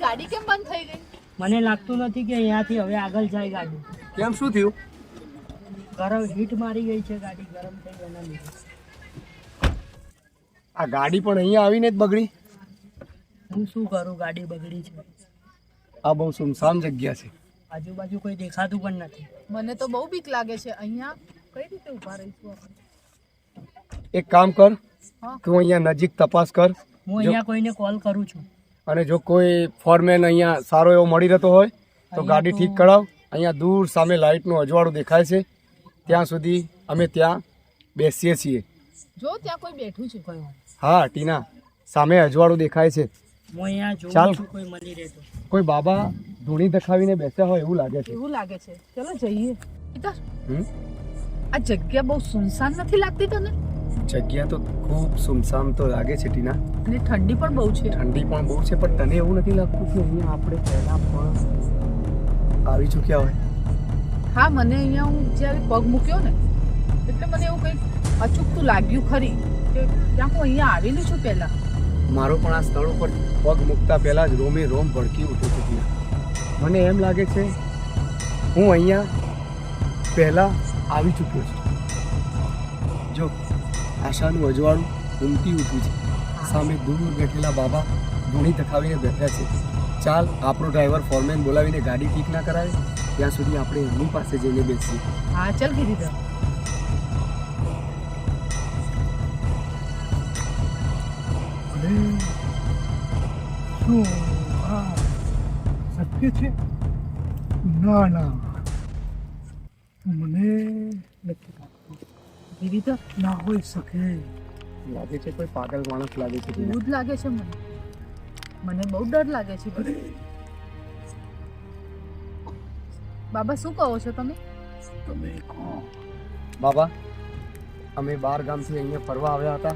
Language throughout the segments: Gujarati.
ગાડી કેમ બંધ થઈ ગઈ? મને લાગતું નથી કે અહીંયાથી હવે આગળ જાય ગાડી. કેમ, શું થયું? ગરમ હીટ મારી ગઈ છે, ગાડી ગરમ થઈ એના લીધે. આ ગાડી પણ અહીંયા આવીને જ બગડી. હું શું કરું, ગાડી બગડી છે. આ બહુ સુમસામ જગ્યા છે, આજુબાજુ કોઈ દેખાતું પણ નથી. મને તો બહુ બીક લાગે છે. અહીંયા કઈ રીતે ઊભા રહીશું આપણે? એક કામ કર, હા. તું અહીંયા નજીક તપાસ કર. હું અહીંયા કોઈને કોલ કરું છું. અને જો કોઈ ફોરમેન અહીંયા સારો એવો મળી રહેતો હોય તો ગાડી ઠીક કરાવ. અહીંયા દૂર સામે લાઇટનું અજવાળું દેખાય છે, ત્યાં સુધી અમે ત્યાં બેસીએ છીએ. જો ત્યાં કોઈ બેઠું છે. કોઈ હા ટીના, સામે અજવાળું દેખાય છે. હું અહીંયા જોઉં છું, કોઈ મળી રહેતો. કોઈ બાબા ધૂણી દખાવીને બેસ્યા હોય એવું લાગે છે. એવું લાગે છે. ચલો જઈએ. પિતા, હમ? આ જગ્યા બહુ સુનસાન નથી લાગતી તને? જગ્યા તો ખૂબ સુમસામ તો લાગે છે ટીના, અને ઠંડી પણ બહુ છે. ઠંડી પણ બહુ છે, પણ તને એવું નથી લાગતું કે અહીંયા આપણે પહેલા પણ આવી ચૂક્યા હોય? હા, મને અહીંયા હું જ્યારે પગ મૂક્યો ને એટલે મને એવું કંઈક અચૂકતું લાગ્યું ખરી કે ત્યાં હું અહીંયા આવેલી છું પહેલા. મારો પણ આ સ્થળ ઉપર પગ મૂકતા પહેલા જ રોમે રોમ ભડકી ઉઠ્યું હતું. મને એમ લાગે છે હું અહીંયા પહેલા આવી ચૂક્યો છું. જો આશાનું અજવાળું ઉમટી ઉઠ્યું છે, સામે દૂર બેઠેલા બાબા ધૂણી દખાવીને બેઠા છે. ચાલ, આપણો ડ્રાઈવર ફોરમેન બોલાવીને ગાડી ઠીક ના કરાવે ત્યાં સુધી આપણે એમની પાસે જઈને બેસીએ. હા ચાલ ગિરિધર. શું આ શક્ય છે? ના ના, મને નથી લાગતું. ગિરિધર, ના હોઈ શકે. લાગે છે કોઈ પાગલ માણસ લાગે છે. એવું જ લાગે છે મને. મને બહુ ડર લાગે છે. બાબા, શું કહો છો તમે? તમે કોણ? બાબા, અમે બાર ગામથી અહીંયા ફરવા આવ્યા હતા.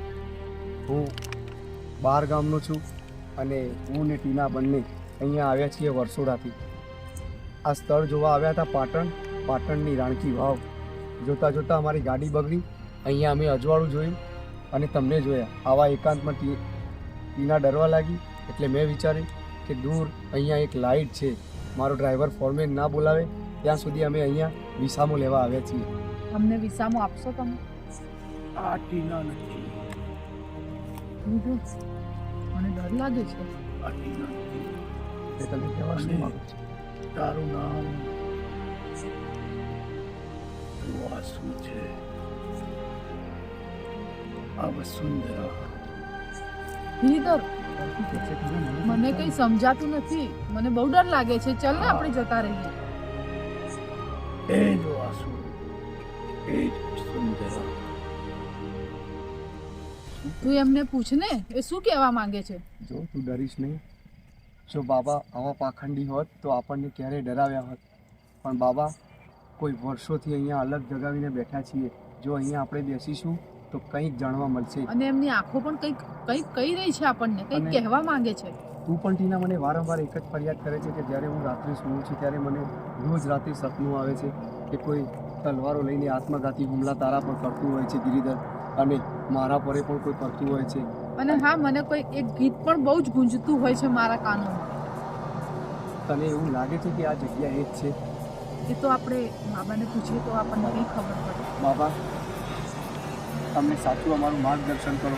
હું બાર ગામનો છું અને હું ને ટીના બંને અહીંયા આવ્યા છીએ વર્ષોડાથી. આ સ્થળ જોવા આવ્યા હતા, પાટણની રાણકી વાવ. જોતાં જોતાં અમારી ગાડી બગડી. અહીંયા અમે અજવાળું જોયું અને તમને જોયા. આવા એકાંતમાં ટીના ડરવા લાગી, એટલે મેં વિચાર્યું કે દૂર અહીંયા એક લાઇટ છે, મારો ડ્રાઈવર ફોરમેન ના બોલાવે ત્યાં સુધી અમે અહીંયા વિસામો લેવા આવ્યા છીએ. અમને વિસામો આપશો તમે? આ ટીના નથી. મને ડર લાગે છે. આ ટીના નથી. એ તમે કહેવા શું માંગો છો? તારું નામ આ શું છે? આ વસુંધરા. ગિરિધર, મને કંઈ સમજાતું નથી. મને બહુ ડર લાગે છે. ચાલ ને આપણે જતા રહીએ. એ જો આસુ, એ જ વસુંધરા. તું એમને પૂછ ને, એ શું કહેવા માંગે છે. જો તું ડરીશ નહીં. જો બાબા આવા પાખંડી હોત તો આપણને ક્યારેય ડરાવ્યા હોત, પણ બાબા કોઈ વર્ષોથી અહીંયા અલગ જગાવીને બેઠા છીએ. જો અહીંયા આપણે બેસીશું તો કંઈક જાણવા મળશે. અને એમની આંખો પણ કંઈક કહી રહી છે આપણને, કંઈક કહેવા માંગે છે. તું પણ ટીના મને વારંવાર એક જ ફરિયાદ કરે છે કે જ્યારે હું રાત્રે સૂવું છું ત્યારે મને રોજ રાત્રે સપનું આવે છે કે કોઈ તલવારો લઈને આત્મઘાતી હુમલા તારા પર કરતું હોય છે ગિરિધર, અને મારા પરે પણ કોઈ કરતું હોય છે. અને હા, મને કોઈ એક ગીત પણ બહુ જ ગુંજતું હોય છે મારા કાનોમાં. તને એવું લાગે છે કે આ જગ્યા એ જ છે? એ તો આપણે બાબાને પૂછીએ તો આપણને કંઈ ખબર પડે. બાબા તમને સાચું અમારું માર્ગદર્શન કરો.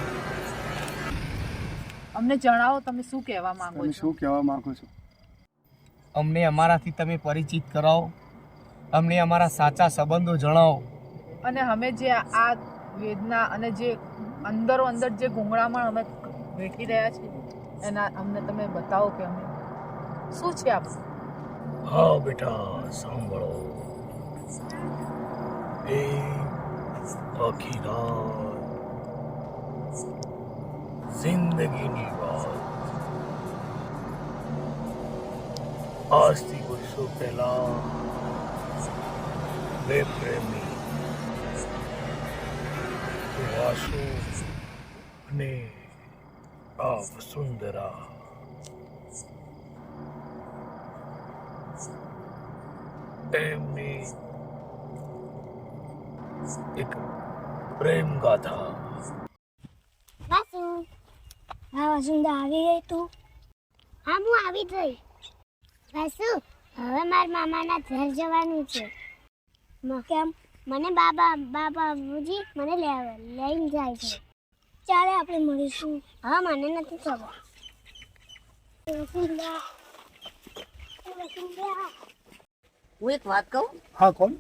અમને જણાવો તમે શું કહેવા માંગો તમે છો. શું કહેવા માંગો છો? અમને અમારાથી તમે પરિચિત કરાવો, અમને અમારા સાચા સંબંધો જણાવો. અને અમે જે આ વેદના અને જે અંદરો અંદર જે ગુંગળામણ અમે વેઠી રહ્યા છીએ એના અમને તમે બતાવો કે અમે શું છે આપણું. હા બેટા સાંભળો. એ આખી રાત જિંદગીની વાત આજથી વર્ષો પહેલા બે પ્રેમી વાસુ અને આ વસુંધરા એમની એક પ્રેમ ગાથા. વાસુ હા વસુંધરા આવી ગઈ તું? હા હું આવી ગઈ. વાસુ હવે મારા મામાના ઘર જવાનું છે. કેમ? મને બાબાજી મને લઈને જાય છે. ચાલે આપણે મળીશું. હા મને નથી ખબર. વસુંધરા હું એક વાત કહું, હા કોણ?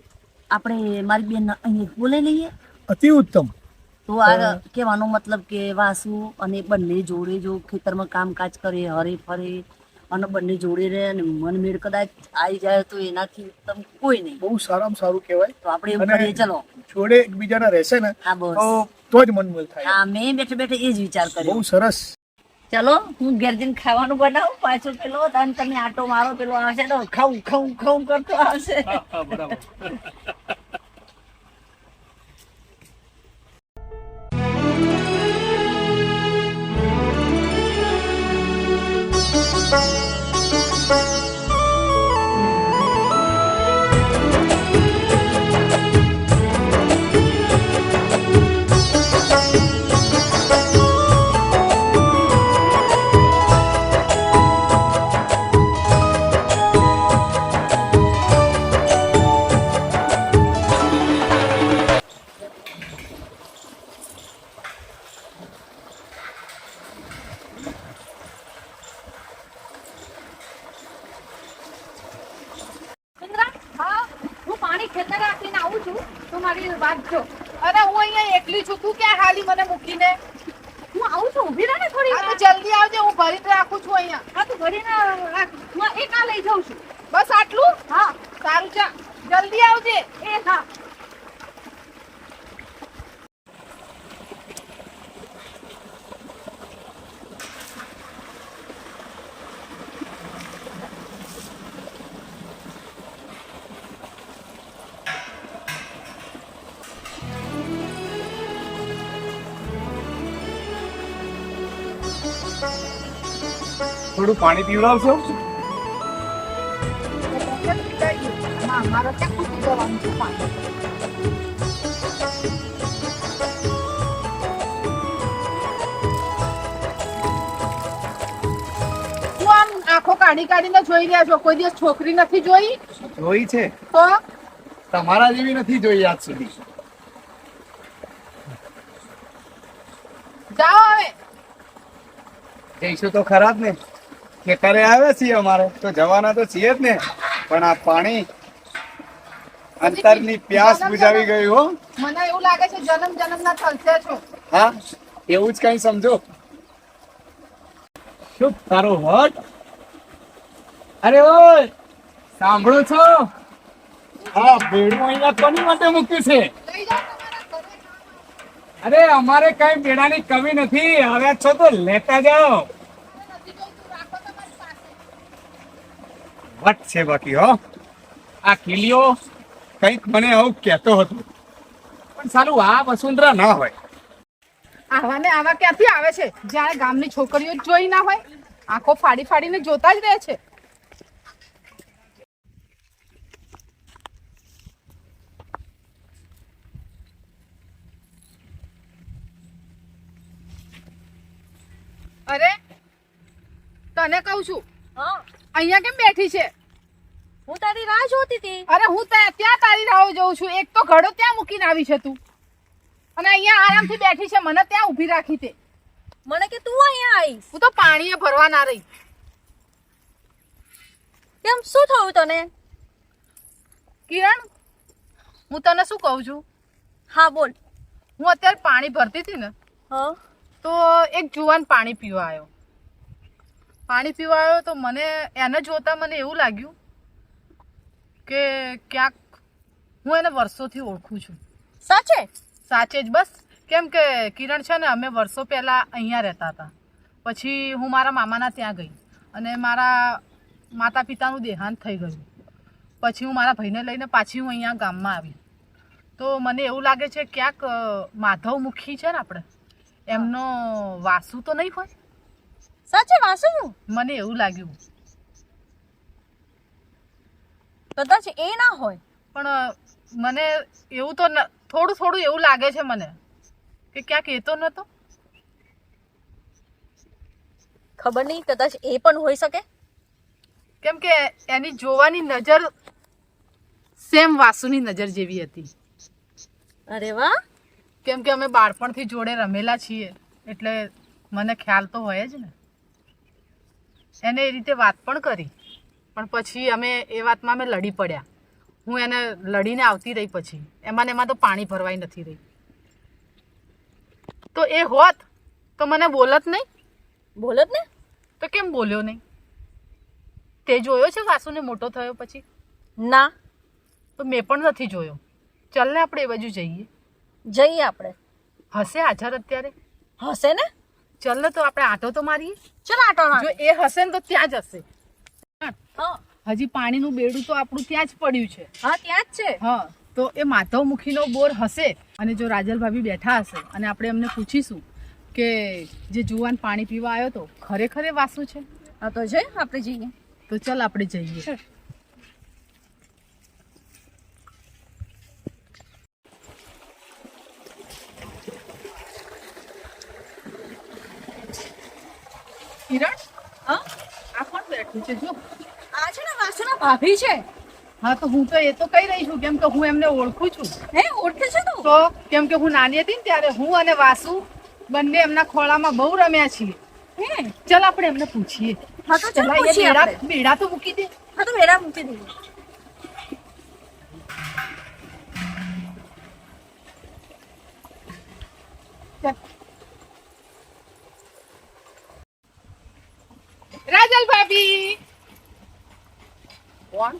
આપણે મારી બેન અહીંયા બોલાવી લઈએ. અતિ ઉત્તમ. તો આ કહેવાનો મતલબ કે વાસુ અને બંને જોડે જો ખેતરમાં કામકાજ કરે, હરે ફરે અને બંને જોડે રહે અને મનમેળ કદાચ આવી જાય તો એનાથી ઉત્તમ કોઈ નહીં. બહુ સારામાં સારું કહેવાય. તો આપણે એવું અને કરીએ. ચલો. જોડે એકબીજાના રહેશે ને હા બસ. તો જ મનમેળ થાય. હા મેં બેઠે બેઠે એ જ વિચાર કર્યો. બહુ સરસ. ચલો હું ઘેર જઈને ખાવાનું બનાવું, પાછો પેલો અને તમે આટો મારો પેલો આવશે તો ખાઉં ખાઉં ખાઉં કરતો આવશે. બરાબર. હા હું પાણી ખેતર રાખીને આવું છું તો મારી વાત જો. અરે હું અહીંયા એકલી છું, તું ક્યાં હાલી મને મૂકીને? હું આવું છું, ઊભી રહે ને થોડી. હા તો જલ્દી આવજે, હું ભરીને રાખું છું અહીંયા. હા તો ભરીને હું એક આ લઈ જાઉં છું. બસ આટલું? હા સારું ચા જલ્દી આવજે. એ હા. થોડું પાણી પીવડાવશો? મારા ક્યાં ખૂટી જવાનું છે પાણી. શું આમ આંખો કાઢી કાઢીને જોઈ રહ્યા છો? કોઈ દિવસ છોકરી નથી જોઈ? જોઈ છે, તો તમારા જેવી નથી જોઈ આજ સુધી. જાઓ હવે. જઈશું તો ખરા જ ને. ખેતરે આવ્યા છીએ અમારે તો જવાના તો છીએ જ ને. પણ આ પાણી અંતરની પ્યાસ બુજાવી ગઈ હો. મને એવું લાગે છે જન્મ જન્મના થલસે છો. હા એવું જ કઈ સમજો. શું તારો વટ? અરે ઓય સાંભળો છો? હા બેડું અહીંયા કોની માટે મૂક્યું છે? લઈ જાઓ તમારા ઘરે. અરે અમારે કઈ બેડાની કમી નથી. આવ્યા છો તો લેતા જાઓ. નથી જોઈતું, રાખો તમારી પાસે. વટ છે બાકી હો. આ કિલિયો કઈક મને આવું કહેતો હતો પણ સાલું આ વસુંધરા ના હોય. આવા ને આવા ક્યાંથી આવે છે? જ્યારે ગામની છોકરીઓ જ જોઈ ના હોય, આંખો ફાડી ફાડીને જોતા જ રહે છે. અરે તને કહું છું, અહીંયા કેમ બેઠી છે? હું તારી રાહ જોતી હતી. અરે હું ત્યાં તારી રાહ જોઉં છું. એક તો ઘડો ત્યાં મૂકીને આવી છે તું, અને અહીંયા આરામથી બેઠી છે, મને ત્યાં ઊભી રાખી તે. મને કે તું અહીંયા આવીશ. હું તો પાણીએ ભરવા ના રહી. કેમ, શું થયું તને? કિરણ, હું તને શું કહું છું? હા બોલ. હું અત્યારે પાણી ભરતી હતી ને, તો એક જુવાન પાણી પીવા આવ્યો. તો મને એને જોતા મને એવું લાગ્યું કે ક્યાંક હું એને વર્ષોથી ઓળખું છું. સાચે જ બસ. કેમ કે કિરણ છે ને, અમે વર્ષો પહેલા અહીંયા રહેતા હતા. પછી હું મારા મામાના ત્યાં ગઈ અને મારા માતા પિતાનું દેહાંત થઈ ગયું. પછી હું મારા ભાઈને લઈને પાછી હું અહીંયા ગામમાં આવી. તો મને એવું લાગે છે ક્યાંક માધવ મુખી છે ને આપણે, એમનો વાસુ તો નહીં હોય? સાચે વાસુ? મને એવું લાગ્યું. કદાચ એ ના હોય, પણ મને એવું તો થોડું એવું લાગે છે મને કે ક્યાંક એ તો નતો. ખબર નહીં, કદાચ એ પણ હોઈ શકે. કેમ કે એની જોવાની નજર સેમ વાસુની નજર જેવી હતી. અરે વાહ. કેમ કે અમે બાળપણથી જોડે રમેલા છીએ એટલે મને ખ્યાલ તો હોય જ ને. એને એ રીતે વાત પણ કરી, પણ પછી અમે એ વાતમાં અમે લડી પડ્યા. હું એને લડીને આવતી રહી, પછી એમાં તો પાણી ભરવાય નથી રહી. તો એ હોત તો મને બોલત નહીં. બોલત ને? તો કેમ બોલ્યો નહીં? તે જોયો છે વાસુને મોટો થયો પછી? ના. તો મેં પણ નથી જોયો. ચાલ ને આપણે એ બાજુ જઈએ. આપણે. હશે હાજર અત્યારે? હશે ને. ચાલ ને, તો આપણે આટો તો મારીએ. ચાલ આટો. જો એ હશે ને તો ત્યાં જ હશે. હજી પાણીનું બેડું તો આપણું ત્યાં જ પડ્યું છે. હા, ત્યાં જ છે. હા, તો એ માધવમુખીનો બોર હશે, અને જો રાજલ ભાભી બેઠા હશે અને આપણે એમને પૂછીશું કે જે જુવાન પાણી પીવા આવ્યો તો ખરેખર એ વાસુ છે. હા, તો આપણે જઈએ. તો ચાલ આપણે જઈએ. કિરણ, હા, આ કોણ બેઠું છે? જો આ છે ને વાસુના ભાભી છે. હા, તો હું તો એ તો કહી રહી છું, કેમ કે હું એમને ઓળખું છું. હે, ઓળખે છે તું? તો કેમ કે હું નાની હતી ને ત્યારે હું અને વાસુ બંને એમના ખોળામાં બહુ રમ્યા છીએ. હે, ચાલ આપણે એમને પૂછીએ. હા, તો ચાલ પૂછીએ. બેડા તો મૂકી દે. હા, તો બેડા મૂકી દે. રાજલ ભાભી. કોણ?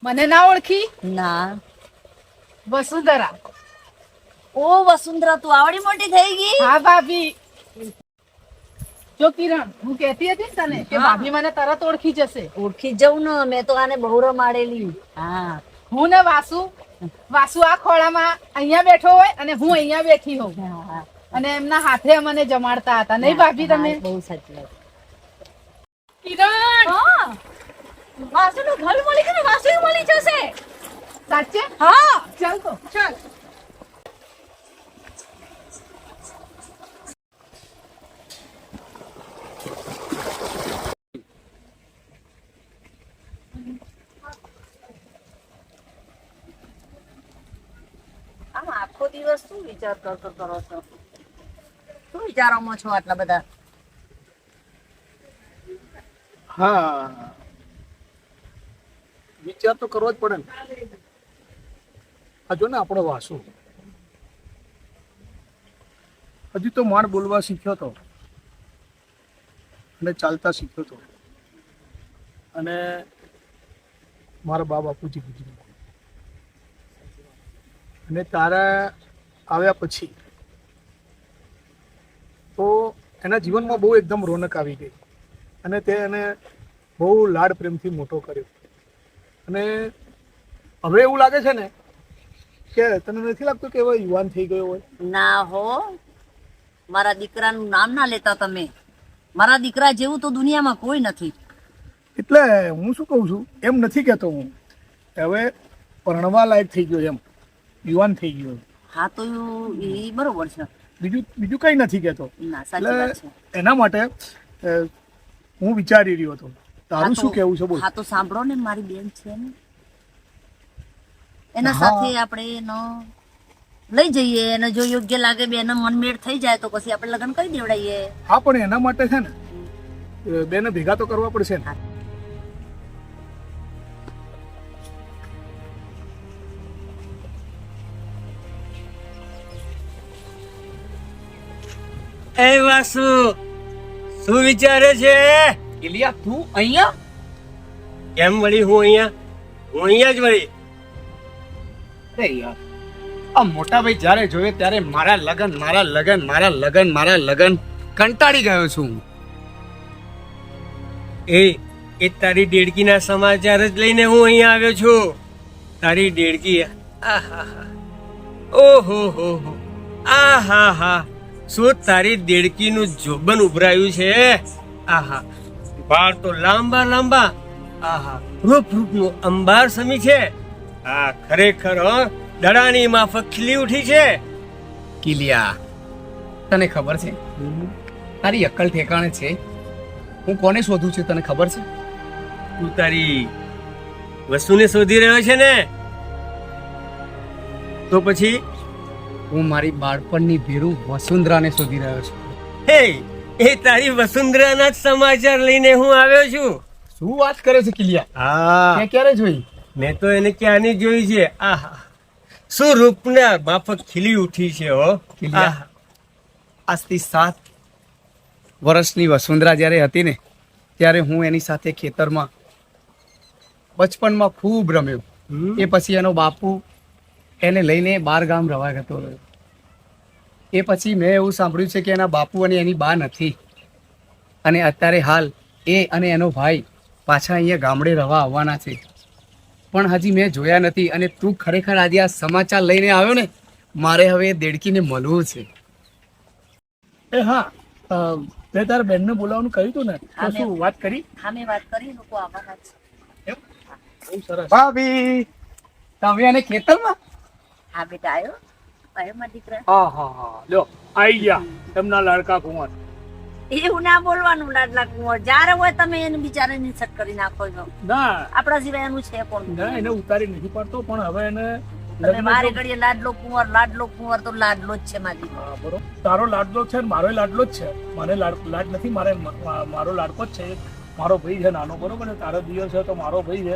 મને ના ઓળખી? ના. વસુંધરા. ઓ વસુંધરા, તું આવડી મોટી થઈ ગઈ? હા ભાભી. જો કિરણ, હું કહેતી હતી ને તને કે ભાભી મને તરત ઓળખી જશે. ઓળખી જવું ને, મેં તો આને બહુ રમાડેલી. હા, હું ને વાસુ આ ખોળામાં અહીંયા બેઠો હોય અને હું અહીંયા બેઠી હોઉં, અને એમના હાથે મને જમાડતા હતા. નહીં ભાભી? તમે બહુ સાચી વાત. કિરણ, વાસુનું ઘર મળી ગયું, વાસુ મળી જશે. સાચે? હા, ચાલ તો ચાલ. આમ આખો દિવસ શું વિચાર કરો છો? શું વિચારોમાં છો આટલા બધા? હા, વિચાર તો કરવો જ પડે ને. આ જો ને આપણો વાસુ હજી તો માણ બોલવા શીખ્યો તો અને ચાલતા શીખ્યો તો, અને મારા બા બાપુજી ગુજરી ગયા. અને તારા આવ્યા પછી તો એના જીવનમાં બહુ એકદમ રોનક આવી ગઈ, અને તે એને બહુ લાડ પ્રેમથી મોટો કર્યો. અને હવે એવું લાગે છે ને કે તને નથી લાગતું કે હવે યુવાન થઈ ગયો હોય? ના હો, મારા દીકરાનું નામ ના લેતા તમે. મારા દીકરા જેવું તો દુનિયામાં કોઈ નથી. એટલે હું શું કહું છું, એમ નથી કહેતો હું. હવે પરણવા લાયક થઈ ગયો, એમ યુવાન થઈ ગયો. હા, તો એ બરોબર છે. બીજું કંઈ નથી કહેતો. ના, સાચી વાત છે. એના માટે હું વિચારી રહ્યો હતો તારું શું કહેવું છે બોલ? હા તો સાંભળો ને, મારી બેન છે ને, એના હા. સાથે આપણે એનો લઈ જઈએ, અને જો યોગ્ય લાગે બેનો મનમેળ થઈ જાય તો પછી આપણે લગ્ન કરી દેવડાવીએ. હા, પણ એના માટે છે ને બેને ભેગા તો કરવા પડશે ને. એ વાસુ શું વિચારે છે? કિલિયા તું અહીંયા? કેમ વળી હું અહીંયા જ વળી. અરે યાર, આ મોટા ભાઈ જ્યારે જોયે ત્યારે મારા લગન કંટાળી ગયો છું હું. એ તારી દેડકીના સમાચાર જ લઈને હું અહીંયા આવ્યો છું. તારી દેડકી આહાહા, ઓહો હો હો, આહાહા, શું તારી દેડકીનું જોબન ઉભરાયું છે. આહા, વાળ તો લાંબા લાંબા, આહા, રૂપનું અંબાર સમી છે. આ ખરેખર હો, દડાની માફક ખીલી ઉઠી છે. કિલિયા, તને ખબર છે તારી અક્કલ ઠેકાણે છે? હું કોને શોધું છું તને ખબર છે? તું તારી વસ્તુને શોધી રહ્યો છે ને? તો પછી હું મારી બાળપણની ભીરું વસુંધરાને શોધી રહ્યો છું. હે, એ તારી વસુંધરાના જ સમાચાર લઈને હું આવ્યો છું. શું વાત કરે છે કિલિયા? હા, તે ક્યારે જોઈ? મેં તો એને ક્યાંની જોઈ છે. આહા, શું રૂપના માફક ખીલી ઉઠી છે હો. કિલિયા, આહા, આજથી 7 વર્ષની વસુંધરા જ્યારે હતી ને, ત્યારે હું એની સાથે ખેતરમાં બચપણમાં ખૂબ રમ્યો. હમ. એ પછી એનો બાપુ એને લઈને 12 ગામ રવા જતો રહ્યો. એ પછી મેં એવું સાંભળ્યું છે કે એના બાપુ અને એની બા નથી, અને અત્યારે હાલ એ અને એનો ભાઈ પાછા અહીંયા ગામડે રવા આવવાના છે, પણ હજી મેં જોયા નથી. અને તું ખરેખર આજે આ સમાચાર લઈને આવ્યો ને, મારે હવે એ દેડકીને મળવું છે. એ હા, તે તારા બેનને બોલાવવાનું કહ્યું હતું ને, તો હા, શું વાત કરી? હા, મેં વાત કરી, લોકો આવવાના છે. બહુ સરસ. ભાભી, તમે અને ખેતરમાં? હા બેટા, આવ્યો મારા દીકરા. હા હા હા, લ્યો આઈ ગયા એમના લાડકા કુંવર. એવું ના બોલવાનું લાડલા કુંવર. જ્યારે હોય તમે એને બિચારાને નિસટ કરી નાખો છો. ના આપણા સિવાય એનું છે કોણ? ના, એને ઉતારી નથી પડતો, પણ હવે એને તમે લગ્ન મારે તો- ઘડીએ લાડલો કુંવર તો લાડલો જ છે મારી. હા, બરોબર. તારો લાડલો છે ને મારો લાડલો જ છે. મને લાડ નથી, મારો લાડકો જ છે. મારો ભાઈ છે નાનો, બરોબર ને? તારો દિયર છે તો મારો ભાઈ છે,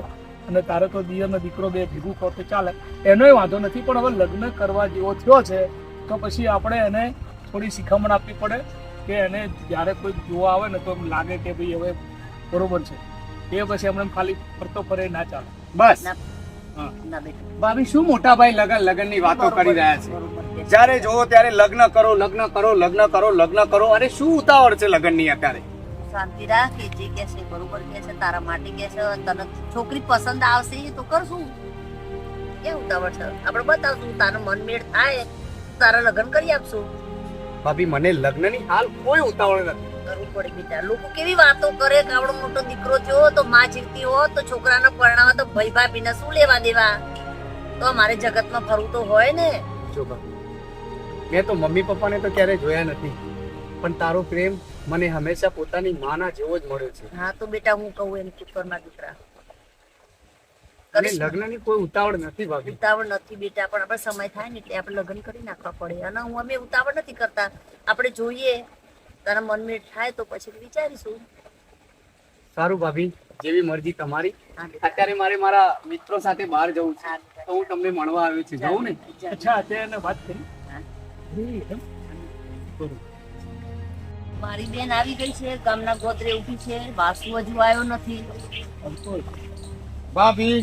અને તારે તો દિયરનો દીકરો બે ભેગું કરો તો ચાલે, એનોય વાંધો નથી. પણ હવે લગ્ન કરવા જેવો થયો છે તો પછી આપણે એને થોડી શિખામણ આપવી પડે, કે એને જ્યારે કોઈ જોવા આવે ને તો એમ લાગે કે ભાઈ હવે બરોબર છે. એ પછી એમને ખાલી ફરતો ફરે ના ચાલે. બસ ના. હા. ના બેટા, ભાભી, શું મોટા ભાઈ લગનની વાતો કરી રહ્યા છે? બરોબર છે. જ્યારે જોવો ત્યારે લગ્ન કરો. અરે શું ઉતાવળ છે લગ્નની અત્યારે? શાંતિ રાખ, એ જે કે છે બરોબર કે છે, તારા માટે કે છે. તને છોકરી પસંદ આવશે એ તો કરશું. કે ઉતાવળ છે? આપણે બતાવશું, તારું મન મેળ થાય તારા લગ્ન કરી આપશું. ભાભી, મને લગ્નની હાલ કોઈ ઉતાવળ નથી. કરવું પડે બેટા. લોકો કેવી વાતો કરે કે આવડો મોટો દીકરો થયો તો માં જીવતી હો તો છોકરાને પરણાવા તો ભાઈ ભાભીને શું લેવા દેવા? તો અમારે જગતમાં ફરવું તો હોય ને. જો ભાભી, મેં તો મમ્મી પપ્પાને તો ક્યારે જોયા નથી, પણ તારો પ્રેમ મને હંમેશા પોતાની માના જેવો જ મળ્યો છે. હા તો બેટા, હું કહું એમ કુકરના દીકરા અને લગ્નની કોઈ ઉતાવળ નથી ભાભી. ઉતાવળ નથી બેટા, પણ આપણે સમય થાય ને એટલે આપણે લગ્ન કરી નાખવા પડે. અને હું અમે ઉતાવળ નથી કરતા, આપણે જોઈએ તારા મનમેળ થાય તો પછી વિચારીશું. સારું ભાભી, જેવી મરજી તમારી. હા બેટા. અત્યારે મારે મારા મિત્રો સાથે બહાર જવું છે, તો હું તમને મળવા આવ્યો છું. જવું ને? અચ્છા, તે એને વાત કરી? હા. એમ? બરોબર. મારી બેન આવી ગઈ છે, ગામના ગોત્રે ઊભી છે. વાસુ હજુ આવ્યો નથી. ભાભી,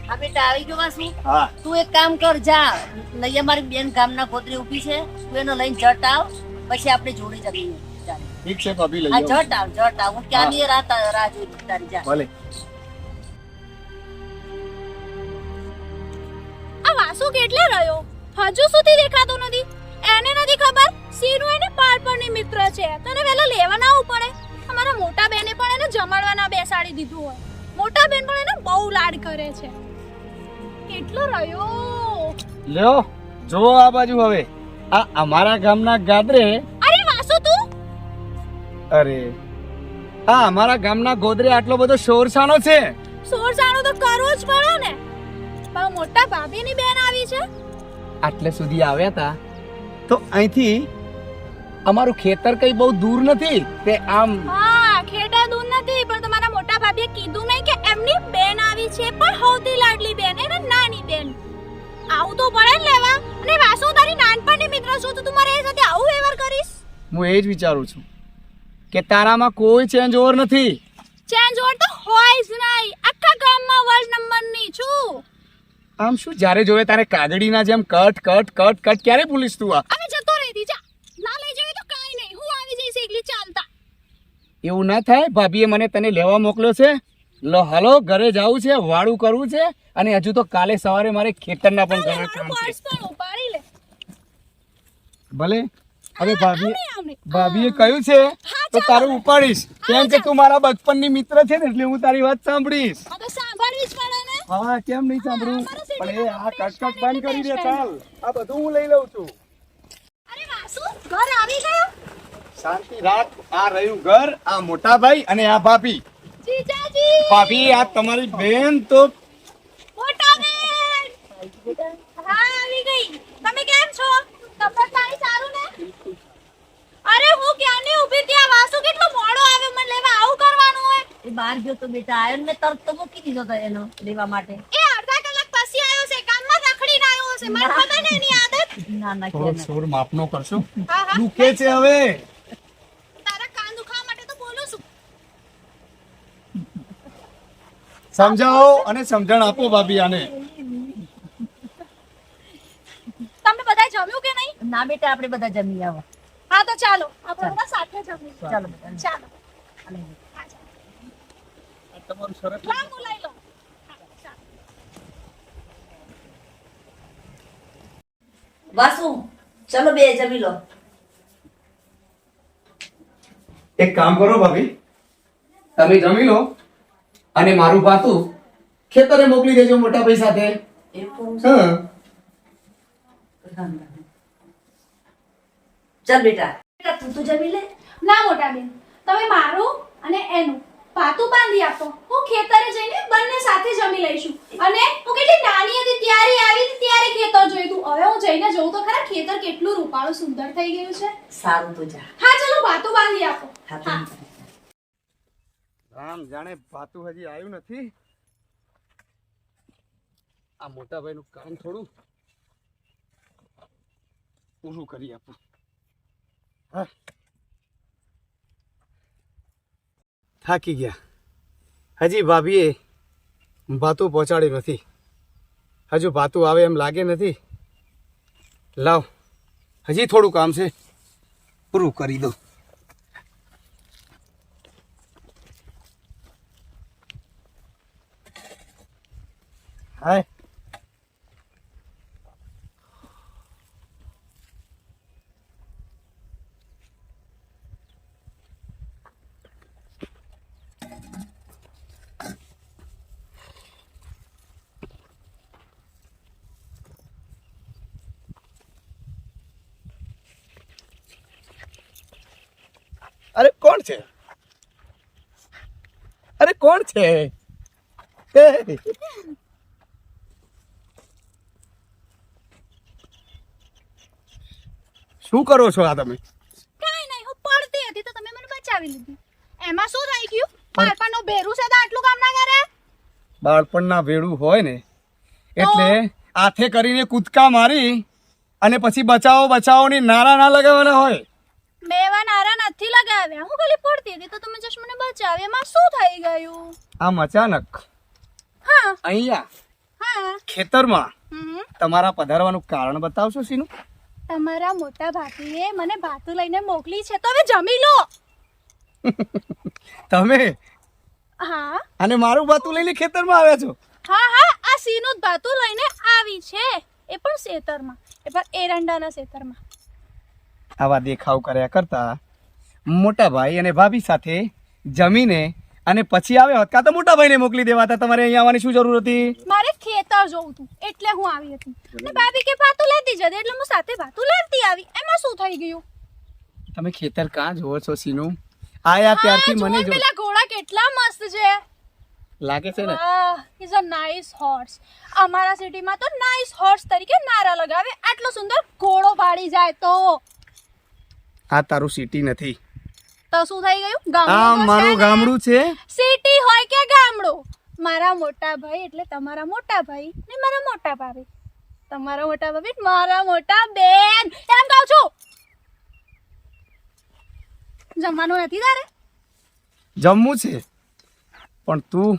હા બેટા, આવી ગયો વાસુ. હા. તું એક કામ કર, જા લઈ મારી બેન ગામના ગોત્રે ઊભી છે, તું એને લઈને જટ આવ, પછી આપણે જોડે જઈએ. ચાલ. ઠીક છે ભાભી, લઈ હા, જાઓ. જટ આવ. હું ક્યાંની રાહ જોઈ રહી તારી. જા. ભલે. આ વાસુ કેટલે રહ્યો? હજુ સુધી દેખાતો નથી. એને નથી ખબર સીનુ એને બાળપણની મિત્ર છે, તને વહેલા લેવા ના આવવું પડે. અમારા મોટા બેને પણ એને જમાડવાના બેસાડી દીધું હોય. મોટા બેન પણ એને બહુ લાડ કરે છે. કેટલો રહ્યો? લ્યો, જો આ બાજુ. હવે આ અમારા ગામના ગાદરે. અરે વાસુ તું અરે, આ અમારા ગામના ગોદરે આટલો બધો શોર શાનો છે? સોરસાણું તો કરવું જ પડે ને. પણ મોટા ભાભીની બેન આવી છે. આટલે સુધી આવ્યા હતા તો અહીંથી અમારું ખેતર કઈ બહુ દૂર નથી, તે આમ હા, ખેડા દૂર નથી, પણ તમારા મોટા ભાભીએ કીધું નહીં કે એમની બેન આવી છે, પણ સૌથી લાડલી બેન, એને નાની બેન. આવું તો પડે ને લેવા. અને વાસુ તારી નાનપણની મિત્ર છું, તો તું મારે એ સાથે આવું વ્યવહાર કરીશ? હું એ જ વિચારું છું કે તારામાં કોઈ ચેન્જ ઓવર નથી. ચેન્જ ઓવર તો હોય જ નહીં. આખા ગામમાં વર્લ્ડ નંબરની છું. આમ શું જ્યારે જોવે તારે કાગડીના જેમ કટ કટ કટ કટ ક્યારે ભૂલીશ તું? આ હવે જતો રહી જા. ના લઈ જવી તો કાઈ નહીં, હું આવી જઈશ એકલી ચાલતા. એવું ના થાય. ભાભીએ મને તને લેવા મોકલ્યો છે. લો હાલો, ઘરે જવું છે, વાળું કરવું છે, અને હજુ તો કાલે સવારે મારે ખેતરના પણ ઘણા કામ છે. પર્સ પણ ઉપાડી લે. ભલે. હવે આમને. ભાભીએ કહ્યું છે તો તારું ઉપાડીશ, કેમ કે તું મારા બચપનની મિત્ર છે ને, એટલે હું તારી વાત સાંભળીશ. આ તો સાંભળવી જ પડે ને. હા, કેમ નહીં સાંભળું? અમારા city પણ એ માં આ કટકટ બંધ કરી દે. best ચાલ, આ બધું હું લઈ લઉં છું. અરે વાસુ, ઘર આવી ગયો? શાંતિ રાખ. આ રહ્યું ઘર, આ મોટા ભાઈ અને આ ભાભી. જીજાજી, ભાભી, આ તમારી બેન તો મોટા બેન. હા, આવી ગઈ. તમે કેમ છો? તબિયત પાણી સારું ને? અરે હું ક્યાંની ઊભી ત્યાં. વાસુ કેટલો મોડો આવ્યો, મને લેવા આવું કરવાનું હોય. એ બહાર ગયો તો બેટા, આવ્યો ને મેં તરત તો મૂકી દીધો તો એનો લેવા માટે. એ અડધા કલાક પછી આવ્યો છે, કાનમાં રખડીને આવ્યો છે. મને ખબર ને એની આદત. ના ના થોડો કે સોર માપનો કરશો. હા હા, દુખે છે હવે. તારા કાન દુખાવા માટે તો બોલું છું. સમજાવો અને સમજણ આપો ભાભી આને. તમે બધા જમ્યું કે નહીં? ના બેટા, આપણે બધા જમી આવો. હા તો ચાલો, આપણે બધા સાથે જમીએ. ચાલો બેટા. ચાલો. અને તમારું સરસ. લાવ હું લઈ લઉં. હા, ચાલો. વાસુ, ચલો બે જમી લો. એક કામ કરો ભાભી, તમે જમી લો અને મારું ભાતું ખેતરે મોકલી દેજો મોટા ભાઈ સાથે. એ કહું હા. ચાલ બેટા. બેટા તું તો જમી લે. ના મોટા બેન, તમે મારું અને એનું પાતું બાંધી આપો. હું ખેતરે જઈને બંને સાથે જમી લઈશું. અને હું કેટલી નાની હતી ત્યારે આવી હતી, ત્યારે ખેતર જોયું હતું. હવે હું જઈને જોઉં તો ખરા ખેતર કેટલું રૂપાળું સુંદર થઈ ગયું છે. સારું તો જા. હા ચલો, પાતું બાંધી આપો. હા હા. રામ જાણે ભાતું હજી આવ્યું નથી. આ મોટા ભાઈ નું કામ થોડું પૂરું કરી આપું. હા. થાકી ગયા. હજી ભાભીએ ભાતું પહોંચાડ્યું નથી. હજુ ભાતું આવે એમ લાગે નથી. લાવ, હજી થોડું કામ છે, પૂરું કરી દો. હાય. અરે કોણ છે? અરે કોણ છે? હે! શું કરો છો આ તમે? કાંઈ નહીં, હું પડતી હતી તો તમે મને બચાવી લીધી. એમાં શું થઈ ગયું? બાળપણનો બેરું છે તો આટલું કામ ના કરે? બાળપણના વેડું હોય ને એટલે હાથે કરીને કૂદકા મારી અને પછી બચાવો બચાવો ની નારા ના લગાવવાના હોય. મેવા નારા નથી લગાવ્યા. હું ખાલી પડતી હતી તો તમે જસ્ટ મને બચાવી. એમાં શું થઈ ગયું? આમ અચાનક હા અહીંયા હા. ખેતરમાં હમ. તમારા પધારવાનું કારણ બતાવશો સીનું? તમારા મોટા ભાભીએ મને ભાતું લઈને મોકલી છે, તો હવે જમી લો. તમે હા અને મારું ભાતું લઈને ખેતરમાં આવ્યા છો? હા હા, આ સીનું જ ભાતું લઈને આવી છે, એ પણ ખેતરમાં, એ પણ એરંડાના ખેતરમાં. આવા દેખાવ કર્યા કરતા મોટા ભાઈ અને ભાભી સાથે જમીને અને પછી આવ્યા હોત, કાં તો મોટા ભાઈને મોકલી દેવાતા. તમારે અહીંયા આવવાની શું જરૂર હતી? મારે ખેતર જોવું હતું એટલે હું આવી હતી. અને ભાભી કે ભાતું લેતી જતી એટલે હું સાથે ભાતું લેતી આવી. એમાં શું થઈ ગયું? તમે ખેતર કાં જોવો છો સીનું? આયા ત્યારથી મને જુઓ જો પેલા ઘોડા કેટલા મસ્ત છે. લાગે છે ને ઇઝ અ નાઇસ હોર્સ. અમારા સિટીમાં તો નાઇસ હોર્સ તરીકે નારા લગાવે આટલો સુંદર ઘોડો પાડી જાય તો તારું સિટી નથી, તો શું થઈ ગયું? આ ગામડું મારું ગામડું છે. સિટી હોય કે ગામડું, મારા મોટા ભાઈ એટલે તમારા મોટા ભાઈ ને મારા મોટા ભાભી, તમારા મોટા ભાભી મારા મોટા બેન, એમ કહું છું. જમવાનું નથી તારે? જમવું છે પણ તું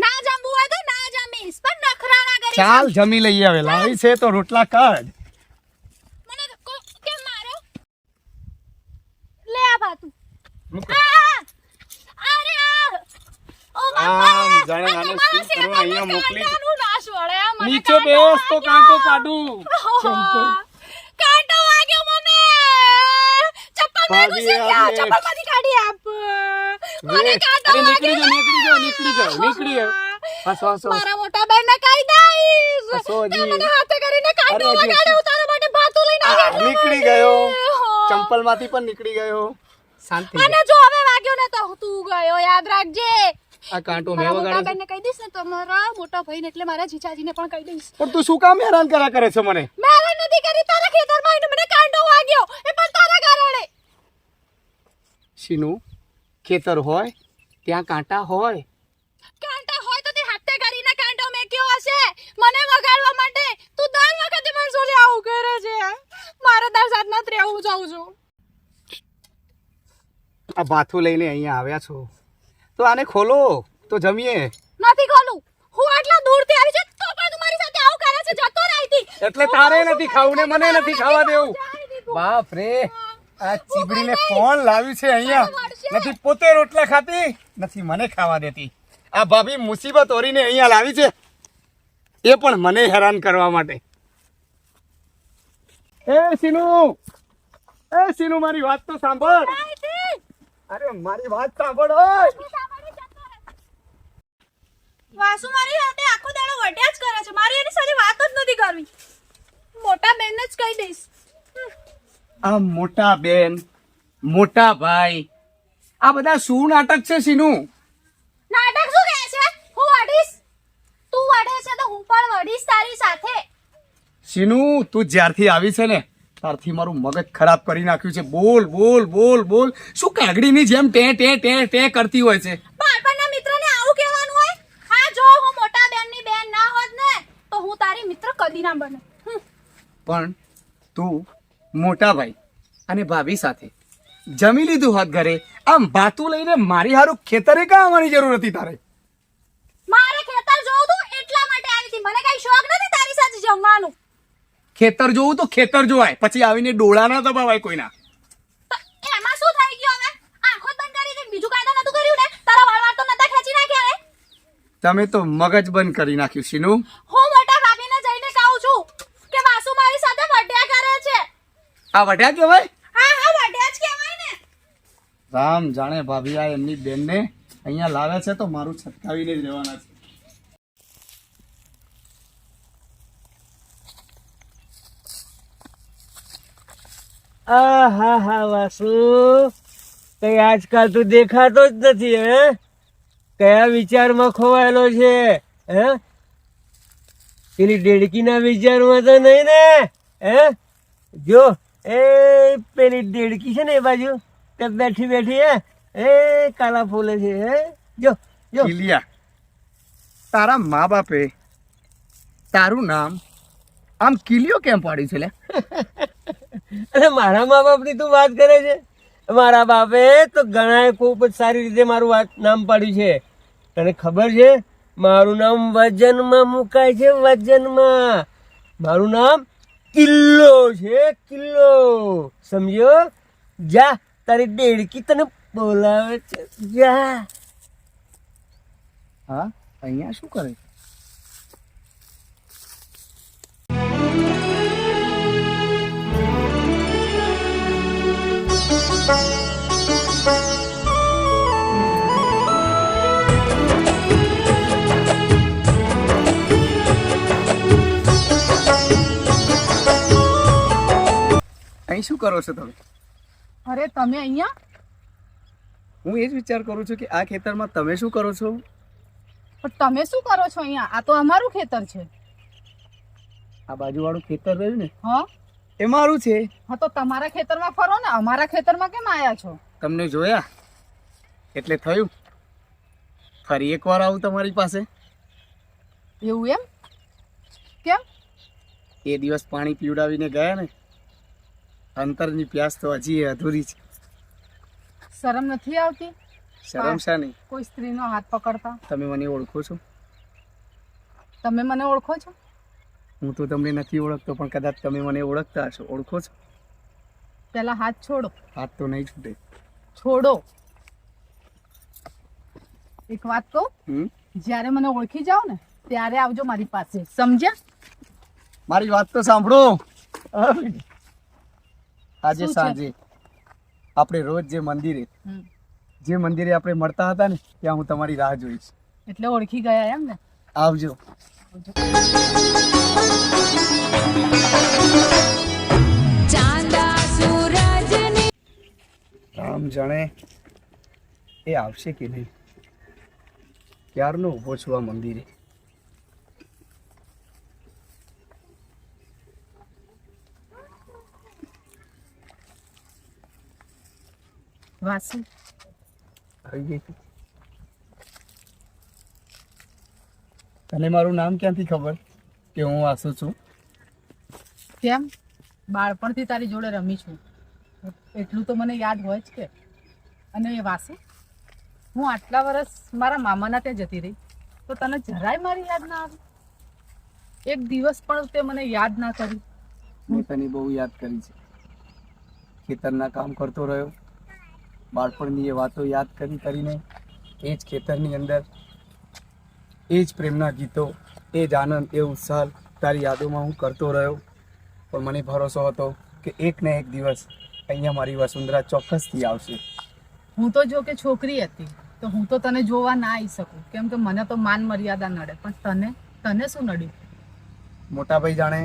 ના જમવું હોય તો ના જમીશ, પણ નખરા ના કરીશ. ચાલ જમી લઈએ. હવે લાવી છે તો રોટલા કાઢ. મને કેમ માર્યો? લે આ ભાતું. મૂકો. અરે ઓ આમ જાણે આને શું કરવું અહીંયા મોકલી દે. નાશ વળે આ મને. નીચે બેસ તો કાંટો કાઢું. કાંટો વાગ્યો મને. ચપ્પલ માં ભાભી, ઘૂસી ગયા, આ ચપ્પલ માંથી કાઢી આપ. મને કાંટો અરે વાગ્યો. નીકળી જાઓ નીકળી જાઓ. હસો હસો. મારા મોટા બેન ને કહી દઈશ. હસો તે હજી. મને હાથે કરીને કાંટો અરે હજી. વગાડે. હું તારા માટે ભાતું લઈને આવી એટલે નીકળી મને. ગયો. હા. ચંપલ માંથી પણ નીકળી ગયો. શાંતિ અને જો હવે વાગ્યો ને તો તું ગયો, યાદ રાખજે. આ કાંટો મેં મારા મોટા વગાડ્યો છે. બેન ને કહી દઈશ ને તો મારા મોટા ભાઈ ને એટલે મારા જીજાજી ને પણ કહી દઈશ. પણ તું શું કામ હેરાન કર્યા કરે છે મને? મારે નથી કરી, તારા ખેતરમાં આવીને મને કાંટો વાગ્યો એ પણ તારા કારણે. શીનું ખેતર હોય ત્યાં કાંટા હોય. કાંટા હોય તો તે હાથે કરીને કાંટો મેક્યો હશે મને વગાડવા માટે. તું દર વખતે મને જોડે આવું કરે છે. મારે તાર સાથ નથી રહેવું, જાઉં છું. આ ભાથું લઈને અહીંયા આવ્યા છો તો આને ખોલો તો જમીએ. નથી ખોલું. હું આટલા દૂરથી આવી છે તો પણ તું મારી સાથે આવું કરે છે. જતો રહી. એટલે તારે નથી ખાવું ને મને નથી ખાવા દેવું. બાપ રે, આ ચીબડીને કોણ લાવ્યું છે અહીંયા? નથી પોતે રોટલા ખાતી, નથી મને ખાવા દેતી. આ ભાભી મુસીબત ઓરીને અહીંયા લાવી છે, એ પણ મને હેરાન કરવા માટે. એ સીનુ મારી વાત તો સાંભળ. અરે મારી વાત સાંભળ. ઓય વાસુ મારી સાથે આખો દાડો વટ્યા જ કરે છે. મારી એની સાથે વાત જ નથી કરવી. મોટા બેનને જ કહી દઈશ. આ મોટા બેન, મોટા ભાઈ, આ બધા શું નાટક છે સીનુ? નાટક શું કહે છે? હું વડીશ, તું વડે છે તો હું પણ વડીશ તારી સાથે. સીનુ, તું જ્યારથી આવી છે ને ત્યારથી મારું મગજ ખરાબ કરી નાખ્યું છે. બોલ બોલ બોલ બોલ. શું કાગડીની જેમ ટે ટે ટે ટે કરતી હોય છે? બાળપણના મિત્રને આવું કહેવાનું હોય? હા, જો હું મોટા બેનની બેન ના હોત ને તો હું તારી મિત્ર કદી ના બને. પણ તું મોટા ભાઈ અને ભાભી સાથે જમી લીધું હોત ઘરે, આમ ભાતું લઈને મારી હારું ખેતરે કાં આવવાની જરૂર હતી તારે? મારે ખેતર જોવું તું એટલા માટે આવી હતી. મને કઈ શોખ નથી તારી સાથે જમવાનું. ખેતર જોવું તો ખેતર જોવાય, પછી આવીને ડોળા ના દબાવાય કોઈના. તો એમાં શું થઈ ગયું હવે? આંખો જ બંધ કરી દે. બીજું કાંઈ તો નતું કર્યું ને? તારા વાળ તો નતા ખેંચી નાખ્યા ને? તમે તો મગજ બંધ કરી નાખ્યું સીનુ. હું મોટા ભાભીને જઈને કહું છું કે વાસુ મારી સાથે વઢ્યા કરે છે. આ વઢ્યા કહેવાય? હા હા, વઢ્યા જ કહેવાય ને. રામ જાણે ભાભી આ એમની બેનને અહીંયા લાવે છે તો મારું છટકાવીને જ રહેવાના છે. હા હા વાસુ, કઈ આજકાલ તું દેખાતો જ નથી. હે, કયા વિચારમાં ખોવાયેલો છે? હે, પેલી દેડકીના વિચારમાં તો નહીં ને? હે, જો એ પેલી દેડકી છે ને એ બાજુ તે બેઠી બેઠી એ કાલા ફૂલે છે. હે, જો જો. કિલિયા, તારા મા બાપે તારું નામ આમ કિલિયો કેમ પાડ્યું છે લે? અરે મારા મા બાપની તું વાત કરે છે? મારા બાપે તો ઘણા ખૂબ જ સારી રીતે મારું નામ પાડ્યું છે. તને ખબર છે મારું નામ વજનમાં મુકાય છે? વજનમાં મારું નામ કિલ્લો છે, કિલ્લો. સમજ્યો? જા, તારી દેડકી તને બોલાવે છે. જા. હા, અહીંયા શું કરે? અહીં શું કરો છો તમે? અરે તમે અહીંયા હું એ જ વિચાર કરું છું કે આ ખેતરમાં તમે શું કરો છો? પણ તમે શું કરો છો અહીંયા? આ તો અમારું ખેતર છે. આ બાજુવાળું ખેતર રહ્યું ને હા એ મારું છે. હા તો તમારા ખેતરમાં ફરો ને, અમારા ખેતરમાં કેમ આયા છો? તમને જોયા એટલે થયું ફરી એકવાર આવું તમારી પાસે. એવું એમ? કેમ? એ દિવસ પાણી પીવડાવીને ગયા ને, અંતરની પ્યાસ તો હજી એ અધૂરી છે. શરમ નથી આવતી શરમ શા નહીં? કોઈ સ્ત્રીનો હાથ પકડતા? તમે મને ઓળખો છો? તમે મને ઓળખો છો? હું તો તમને નથી ઓળખતો, પણ કદાચ તમે મને ઓળખતા હશો. ઓળખો છો? પેલા હાથ છોડો. હાથ તો નહીં છૂટે. છોડો. એક વાત કહું, હમ જ્યારે મને ઓળખી જાઓ ને ત્યારે આવજો મારી પાસે, સમજ્યા? મારી વાત તો સાંભળો. આજે શું છે? સાંજે આપણે રોજ જે મંદિરે આપણે મળતા હતા ને, ત્યાં હું તમારી રાહ જોઈશ. એટલે ઓળખી ગયા એમ ને? આવજો. રામ જાણે એ આવશે કે નહીં. ક્યારનો ઊભો છું આ મંદિરે. વાસુ, આવી ગઈ તું. તને મારું નામ ક્યાંથી ખબર કે હું વાસુ છું? કેમ? બાળપણથી તારી જોડે રમી છું એટલું તો મને યાદ હોય જ કે. અને એ વાસુ, હું આટલા વર્ષ મારા મામાના ત્યાં જતી રહી તો તને જરાય મારી યાદ ના આવી? એક દિવસ પણ તે મને યાદ ના કરી. મેં તને બહુ યાદ કરી છે. ખેતરના કામ કરતો રહ્યો, બાળપણની એ વાતો યાદ કરીને એ જ ખેતરની અંદર એ જ પ્રેમના ગીતો, એ જ આનંદ, એ ઉત્સાહ તારી યાદોમાં હું કરતો રહ્યો. પણ મને ભરોસો હતો કે એક ને એક દિવસ અહીંયા મારી વસુંધરા ચોક્કસથી આવશે. હું તો જો કે છોકરી હતી તો હું તો તને જોવા ના આવી શકું, કેમ કે મને તો માન મર્યાદા નડે. પણ તને શું નડ્યું? મોટાભાઈ જાણે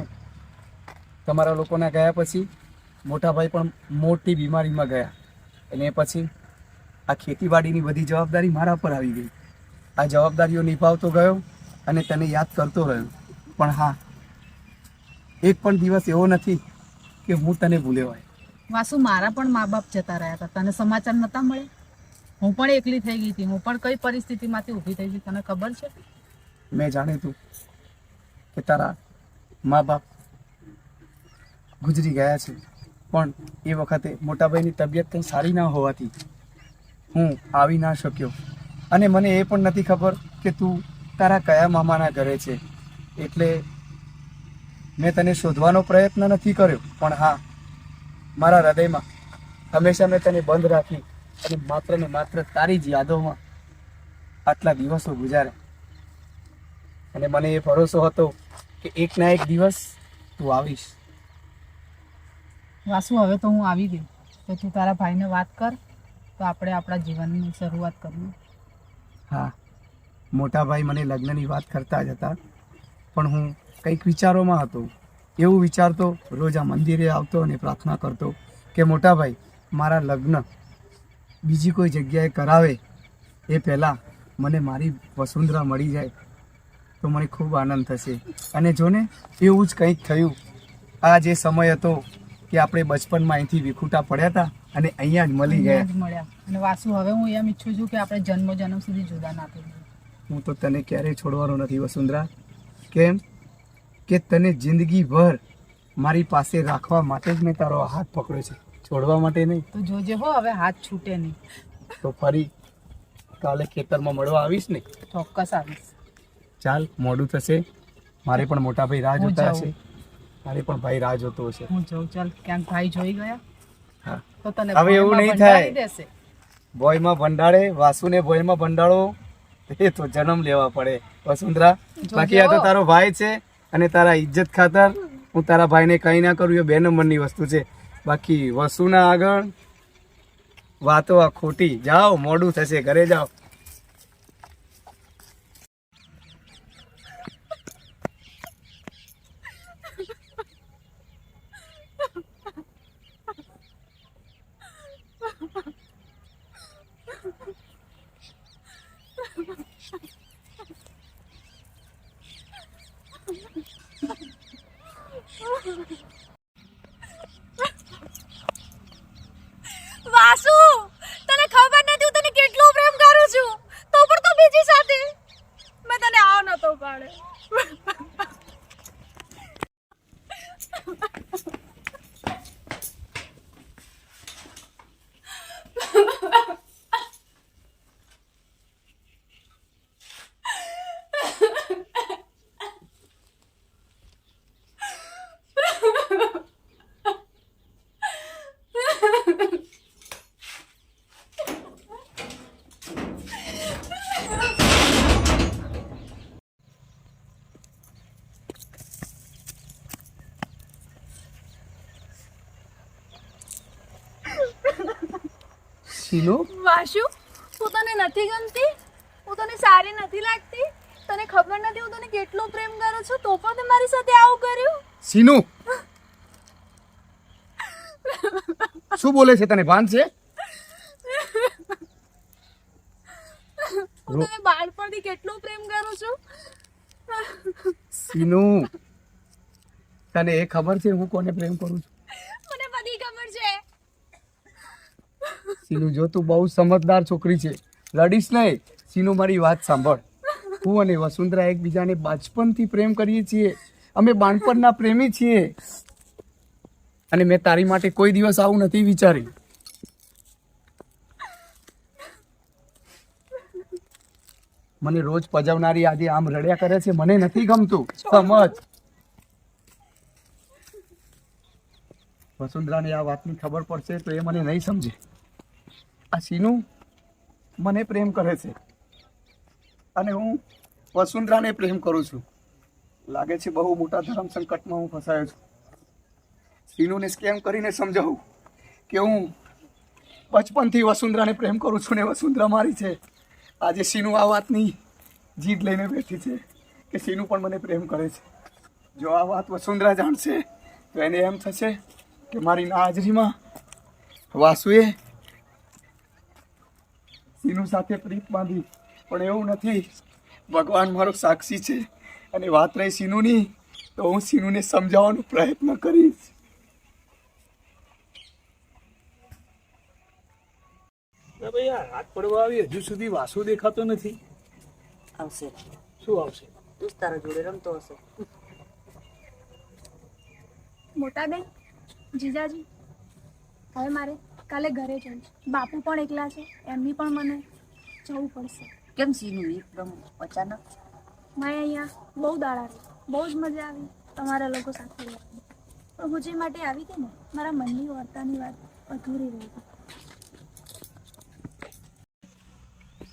તમારા લોકોના ગયા પછી મોટાભાઈ પણ મોટી બીમારીમાં ગયા, અને એ પછી આ ખેતીવાડીની બધી જવાબદારી મારા પર આવી ગઈ. આ જવાબદારીઓ નિભાવતો ગયો અને તને યાદ કરતો રહ્યો. પણ હા, એક પણ દિવસ એવો નથી કે હું તને ભૂલ્યો હોય. વાસુ, મારા પણ મા બાપ જતા રહ્યા હતા, તને સમાચાર નતા મળે? હું પણ એકલી થઈ ગઈ હતી. હું પણ કઈ પરિસ્થિતિમાંથી ઊભી થઈ ગઈ તને ખબર છે? મેં જાણીતું કે તારા મા બાપ ગુજરી ગયા છે, પણ એ વખતે મોટાભાઈની તબિયત કંઈ સારી ના હોવાથી હું આવી ના શક્યો. અને મને એ પણ નથી ખબર કે તું તારા કયા મામાના ઘરે છે, એટલે મેં તને શોધવાનો પ્રયત્ન નથી કર્યો. પણ હા, મારા હૃદયમાં હંમેશા મેં તને બંધ રાખી અને માત્ર ને માત્ર તારી જ યાદોમાં આટલા દિવસો ગુજાર્યા. અને મને એ ભરોસો હતો કે એક ના એક દિવસ તું આવીશ. વાસુ, હવે તો હું આવી ગઈ, તો તું તારા ભાઈને વાત કર તો આપણે આપણા જીવનની શરૂઆત કરીએ. હા, મોટા ભાઈ મને લગ્નની વાત કરતા જ હતા, પણ હું કંઈક વિચારોમાં હતો. એવું વિચારતો, રોજ આ મંદિરે આવતો અને પ્રાર્થના કરતો કે મોટા ભાઈ મારા લગ્ન બીજી કોઈ જગ્યાએ કરાવે એ પહેલાં મને મારી વસુંધરા મળી જાય તો મને ખૂબ આનંદ થશે. અને જો ને એવું જ કંઈક થયું. આ જે સમય હતો કે આપણે બચપનમાં અહીંથી વિખૂટા પડ્યા હતા અને અહીંયા જ મળી ગયા. અહીંયા જ મળ્યા. અને વાસુ, હવે હું એમ ઈચ્છું છું કે આપણે જન્મ સુધી જુદા ના થઈએ. હું તો તને ક્યારેય છોડવાનો નથી વસુંધરા. કેમ કે તને જિંદગીભર મારી પાસે રાખવા માટે જ મેં તારો હાથ પકડ્યો છે, છોડવા માટે નહીં. તો જોજે હો, હવે હાથ છૂટે નહીં. તો ફરી કાલે ખેતરમાં મળવા આવીશ ને? ચોક્કસ આવીશ. ચાલ, મોડું થશે, મારે પણ મોટા ભાઈ રાહ હું જોતા જાઉં. હશે, મારે પણ ભાઈ રાહ જોતો હશે. હું જાઉં. ચાલ, ક્યાંક ભાઈ જોઈ ગયા હા, તો તને હવે એવું ભોયમાં નહીં ભંડારી થાય. દેશે. ભોયમાં ભંડાળે, વાસુને ભોયમાં ભંડાળો એ તો જન્મ લેવા પડે વસુંધરા. બાકી આ તો તારો ભાઈ છે અને તારા ઇજ્જત ખાતર હું તારા ભાઈને કંઈ ના કરું એ 2 નંબરની વસ્તુ છે. બાકી વસુના આગળ વાતો આ ખોટી. જાઓ, મોડું થશે, ઘરે જાઓ. શીનુ વાશુ હું તને નથી ગમતી, હું તને સારી નથી લાગતી, તને ખબર નથી હું તને કેટલો પ્રેમ કરું છું, તો પણ તે મારી સાથે આવું કર્યું. શીનુ શું બોલે છે, તને ભાન છે? હું તને બાળપણથી કેટલો પ્રેમ કરું છું. શીનુ તને એ ખબર છે હું કોને પ્રેમ કરું છું? મને બધી ખબર છે. શીનુ જો તું બહુ સમજદાર છોકરી છે, લડીશ નહીં. શીનુ મારી વાત સાંભળ, હું અને વસુંધરા એકબીજાને બચપનથી પ્રેમ કરીએ છીએ, અમે બાળપણના પ્રેમી છીએ અને મેં તારી માટે કોઈ દિવસ આવું નથી વિચાર્યું. મને રોજ પજવનારી આજે આમ રડ્યા કરે છે, મને નથી ગમતું. સમજ. વસુંધરાને આ વાતની ખબર પડશે તો એ મને નહીં સમજે. આ શીનુ મને પ્રેમ કરે છે અને હું વસુંધરાને પ્રેમ કરું છું. લાગે છે બહુ મોટા ધર્મ સંકટમાં હું ફસાયો છું. શીનુને સ્કેમ કરીને સમજાવું કે હું બચપનથી વસુંધરાને પ્રેમ કરું છું ને વસુંધરા મારી છે. આજે શીનુ આ વાતની જીદ લઈને બેઠી છે કે શીનુ પણ મને પ્રેમ કરે છે. જો આ વાત વસુંધરા જાણશે તો એને એમ થશે કે મારી ના હાજરીમાં વાસુએ શીનુ સાથે પ્રીત બાંધી, પણ એવું નથી. ભગવાન મારો સાક્ષી છે અને વાત રહી શીનુની તો હું શીનુને સમજાવવાનો પ્રયત્ન કરીશ. ભાઈ આ રાત પડવા આવી હજુ સુધી વાસુ દેખાતો નથી. આવશે. શું આવશે? તું જ તારા જોડે રમતો હશે. મોટા બેન, જીજાજી, હવે મારે કાલે ઘરે જવું છે. બાપુ પણ એકલા છે, એમની પણ મને જવું પડશે. કેમ સીનું એકદમ અચાનક? મેં અહીંયા બહુ દાડા રહી, બહુ જ મજા આવી તમારા લોકો સાથે રહેવાની. પણ હું જે માટે આવી હતી ને, મારા મનની વાર્તાની વાત અધૂરી રહી હતી.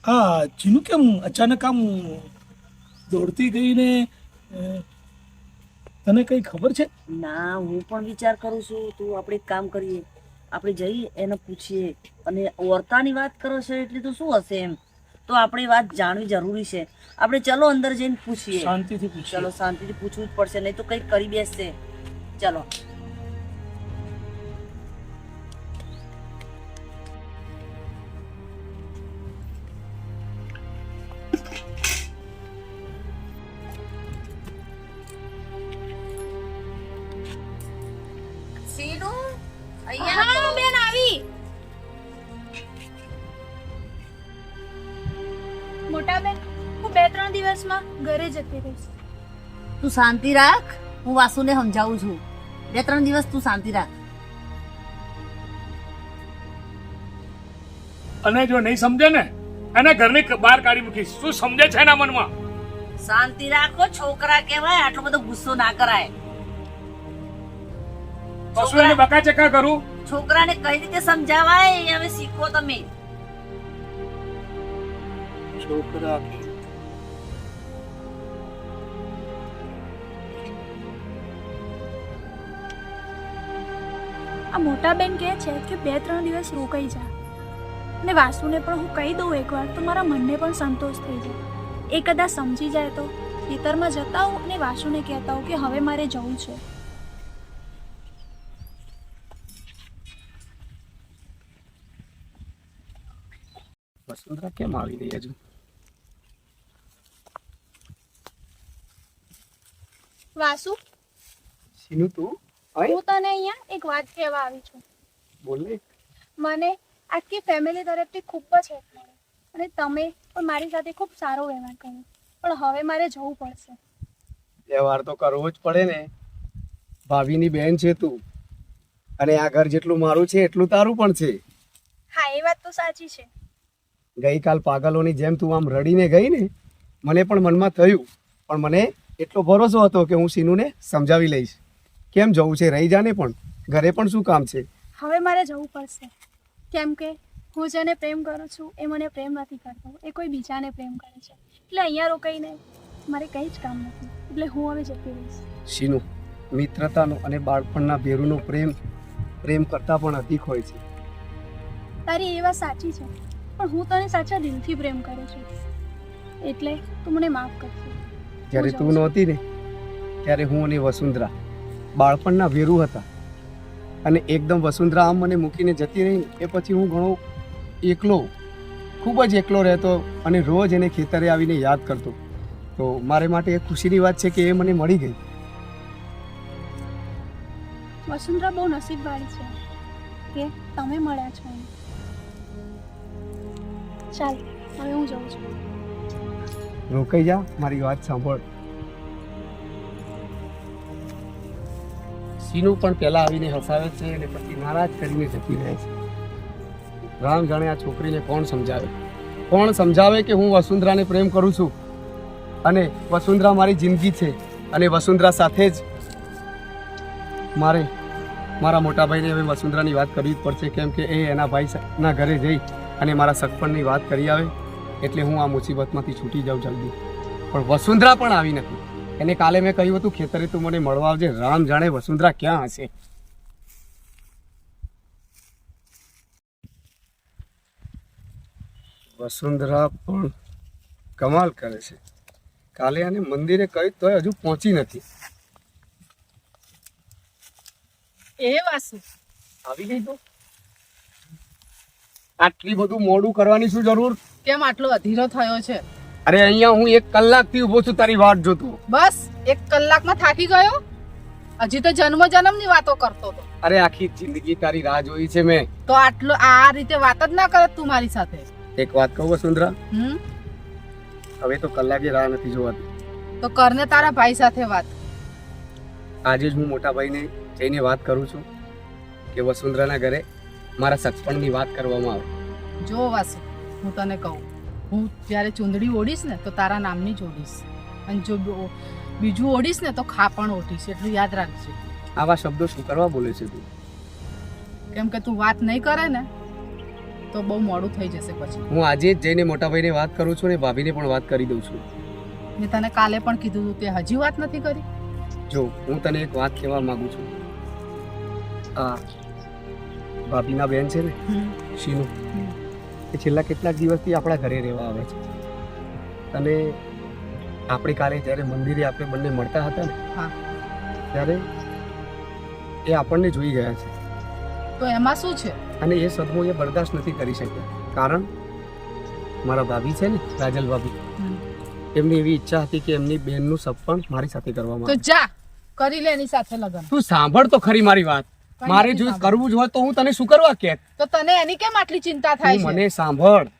હા જીનું કેમ અચાનક આમ દોડતી ગઈ ને તને કઈ ખબર છે? ના, હું પણ વિચાર કરું છું. તું આપણે એક કામ કરીએ, આપણે જઈએ એને પૂછીએ. અને વર્તાની વાત કરો છો એટલે તો શું હશે એમ, તો આપણે વાત જાણવી જરૂરી છે. આપણે ચલો અંદર જઈને પૂછીએ. શાંતિથી પૂછ. ચલો શાંતિથી પૂછવું જ પડશે, નહીં તો કંઈક કરી બેસશે. ચલો. સીનુ હા બેન, આવી. મોટા બેન, હું 2-3 દિવસમાં ઘરે જતી રહીશ. તું શાંતિ રાખ, હું વાસુને સમજાવું છું. 2-3 દિવસ તું શાંતિ રાખ. અને જો નહીં સમજે ને એને ઘરની બહાર કાઢી મૂકીશ. શું સમજે છે એના મનમાં? શાંતિ રાખો, છોકરા કહેવાય, આટલો બધો ગુસ્સો ના કરાય. કશું એને બકાચકા કરું? છોકરાને કઈ રીતે સમજાવાય એ હવે શીખો તમે. છોકરા આ મોટા બેન કહે છે કે 2-3 દિવસ રોકાઈ જા, અને વાસુને પણ હું કહી દઉં એકવાર તો મારા મનને પણ સંતોષ થઈ જાય. એ કદાચ સમજી જાય તો ખેતરમાં જતા હું અને વાસુને કહેતા હું કે હવે મારે જવું છે. વસુંધરા કેમ આવી રહી હજુ? વાસુ, શીનુ તું હું તને અહીંયા એક વાત કહેવા આવી છું. બોલ ને. મને આખી ફેમિલી તરફથી ખૂબ જ હેલ્પ મળી અને તમે પણ મારી સાથે ખૂબ સારો વ્યવહાર કર્યો, પણ હવે મારે જવું પડશે. વ્યવહાર તો કરવો જ પડે ને, ભાભીની બેન છે તું, અને આ ઘર જેટલું મારું છે એટલું તારું પણ છે. હા, એ વાત તો સાચી છે. ગઈકાલ પાગલોની જેમ તું આમ રડીને ગઈ ને, મને પણ મનમાં થયું, પણ મને એટલો ભરોસો હતો કે હું શીનુને સમજાવી લઈશ. કેમ જવું છે, રહી જાને, પણ ઘરે પણ શું કામ છે. હવે મારે જવું પડશે, કેમ કે હું જેને પ્રેમ કરું છું એ મને પ્રેમ નથી કરતો, એ કોઈ બીજાને પ્રેમ કરે છે. એટલે અહીંયા રોકાઈને મારે કંઈ જ કામ નથી, એટલે હું હવે જતી રહીશ. શીનુ, મિત્રતાનો અને બાળપણના ભેરુનો પ્રેમ કરતાં પણ અધિક હોય છે. તારી એ વાત સાચી છે, પણ હું તને સાચા દિલથી પ્રેમ કરું છું, એટલે તું મને માફ કરશે. જ્યારે તું નહોતી ને ત્યારે હું અને વસુંધરા બાળપણના વેરું હતા, અને એકદમ વસુંધરા આમ મને મૂકીને જતી રહી ને એ પછી હું ઘણો એકલો, ખૂબ જ એકલો રહેતો અને રોજ એને ખેતરે આવીને યાદ કરતો. તો મારે માટે એક ખુશીની વાત છે કે એ મને મળી ગઈ. વસુંધરા બહુ નસીબવાળી છે કે તમે મળ્યા છો એને. ચાલ હવે હું જાઉં છું. રોકાઈ જા, મારી વાત સાંભળ. સીનું પણ પહેલા આવીને હસાવે છે અને પછી નારાજ કરીને જતી રહે છે. રામ જાણે આ છોકરીને કોણ સમજાવે કે હું વસુંધરાને પ્રેમ કરું છું અને વસુંધરા મારી જિંદગી છે, અને વસુંધરા સાથે જ મારે મારા મોટા ભાઈને હવે વસુંધરાની વાત કરવી જ પડશે, કેમ કે એ એના ભાઈના ઘરે જઈ અને મારા સગપણની વાત કરી આવે એટલે હું આ મુસીબતમાંથી છૂટી જાઉં જલ્દી. પણ વસુંધરા પણ આવી નથી. એને કાલે મેં કહ્યું હતું ખેતરે તું મને મળવા આવજે. રામ જાણે વસુંધરા ક્યાં હશે. વસુંધરા પણ કમાલ કરે છે. કાલે આને મંદિરે કહી તોય હજુ પહોંચી નથી. એ વાસુ આવી ગઈ તો આટલી બધું મોડું કરવાની શું જરૂર? કેમ આટલો અધીરો થયો છે? અરે અહીંયા હું 1 કલાકથી ઊભો છું તારી વાટ જોતો. બસ 1 કલાકમાં થાકી ગયો? હજી તો જન્મની વાતો કરતો હતો. અરે આખી જિંદગી તારી રાહ જોઈ છે મેં. તો આટલો આ રીતે વાત જ ના કરત તું મારી સાથે. એક વાત કહું વસુંધરા, હમ હવે તો કલાકે રાહ નથી જોવાતી. તો કરને તારા ભાઈ સાથે વાત. આજે જ હું મોટા ભાઈને જઈને વાત કરું છું કે વસુંધરાના ઘરે મારા સગપણની વાત કરવામાં આવે. જો વાસુ, હું તને કહું, હું જ્યારે ચૂંદડી ઓઢીશ ને તો તારા નામની જ ઓઢીશ, અને જો બીજું ઓઢીશ ને તો ખાપણ ઓઢીશ, એટલું યાદ રાખજે. આવા શબ્દો શું કરવા બોલે છે તું? કેમ કે તું વાત નહીં કરે ને તો બહુ મોડું થઈ જશે પછી. હું આજે જ જઈને મોટા ભાઈને વાત કરું છું ને ભાભીને પણ વાત કરી દઉં છું. મેં તને કાલે પણ કીધું હતું, તે હજી વાત નથી કરી. જો હું તને એક વાત કહેવા માંગુ છું. આ ભાભીના બેન છે ને શીનુ, એ છેલ્લા કેટલાક દિવસથી આપણા ઘરે રહેવા આવે છે, અને આપણે કાલે જ્યારે મંદિરે આપણે બંને મળતા હતા ને હા, ત્યારે એ આપણને જોઈ ગયા છે. તો એમાં શું છે? અને એ સદમો એ બરદાસ્ત નથી કરી શક્યા, કારણ મારા ભાભી છે ને રાજલ ભાભી, એમની એવી ઈચ્છા હતી કે એમની બેનનું સપન મારી સાથે કરવામાં તો આવે. જા કરી લે એની સાથે લગન. તું સાંભળ તો ખરી મારી વાત. મારે જો કરવું જ હોય તો હું તને શું કરવા કે? તો તને એની કેમ આટલી ચિંતા થાય છે? મને સાંભળ.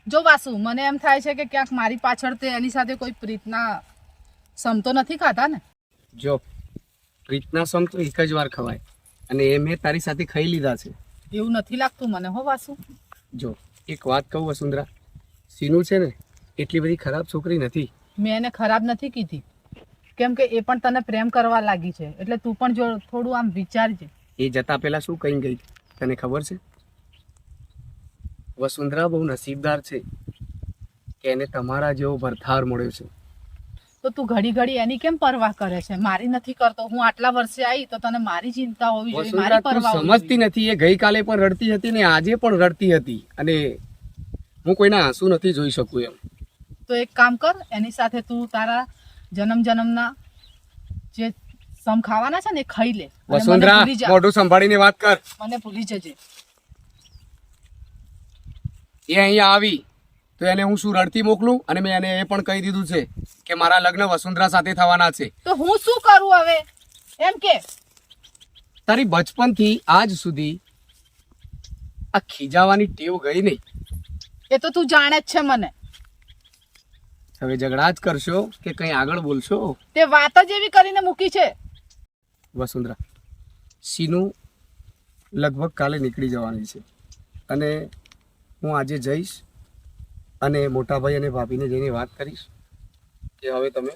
જો વાસુ, મને એમ થાય છે કે ક્યાંક મારી પાછળ તે એની સાથે કોઈ પ્રીતના સમતો નથી ખાતા ને? જો પ્રીતના સમ તો એક જ વાર ખવાય, અને એ મેં તારી સાથે ખાઈ લીધા છે. એવું નથી લાગતું મને હો વાસુ. જો એક વાત કહું વસુંધરા, સીનુ છે ને એટલી બધી ખરાબ છોકરી નથી. મેં એને ખરાબ નથી કીધી, કેમ કે એ પણ તને પ્રેમ કરવા લાગી છે, એટલે તું પણ જો થોડું આમ વિચારજે. એ જતા પહેલા શું કહી ગઈ તને ખબર છે? વસુંધરા બહુ નસીબદાર છે કે એને તમારા જેવો ભરથાર મળ્યો છે. તો તું ઘડી ઘડી એની કેમ પરવા કરે છે? મારી નથી કરતો. હું આટલા વર્ષે આવી તો તને મારી ચિંતા હોવી જોઈએ, વસુંધરા મારી તું પરવા હોવી સમજતી જોઈએ. નથી. એ ગઈકાલે પણ રડતી હતી ને આજે પણ રડતી હતી, અને હું કોઈના આંસુ નથી જોઈ શકું એમ. તો એક કામ કર, એની સાથે તું તારા જન્મના જે સમ ખાવાના છે ને એ ખાઈ લે. અને મને વસુંધરા ભૂલી જા. મોઢું સંભાળીને વાત કર. મને ભૂલી જજે. એ અહીંયા આવી તો એને હું શું રડતી મોકલું? અને મેં એને એ પણ કહી દીધું છે કે મારા લગ્ન વસુંધરા સાથે થવાના છે. તો હું શું કરું હવે? એમ કે તારી બચપનથી આજ સુધી આ ખીજાવાની ટેવ ગઈ નહીં. એ તો તું જાણે જ છે મને. હવે ઝઘડા જ કરશો કે કંઈ આગળ બોલશો? તે વાત જ એવી કરીને મૂકી છે. વસુંધરા, સીનુ લગભગ કાલે નીકળી જવાની છે, અને હું આજે જઈશ અને મોટાભાઈ અને ભાભીને જઈને વાત કરીશ કે હવે તમે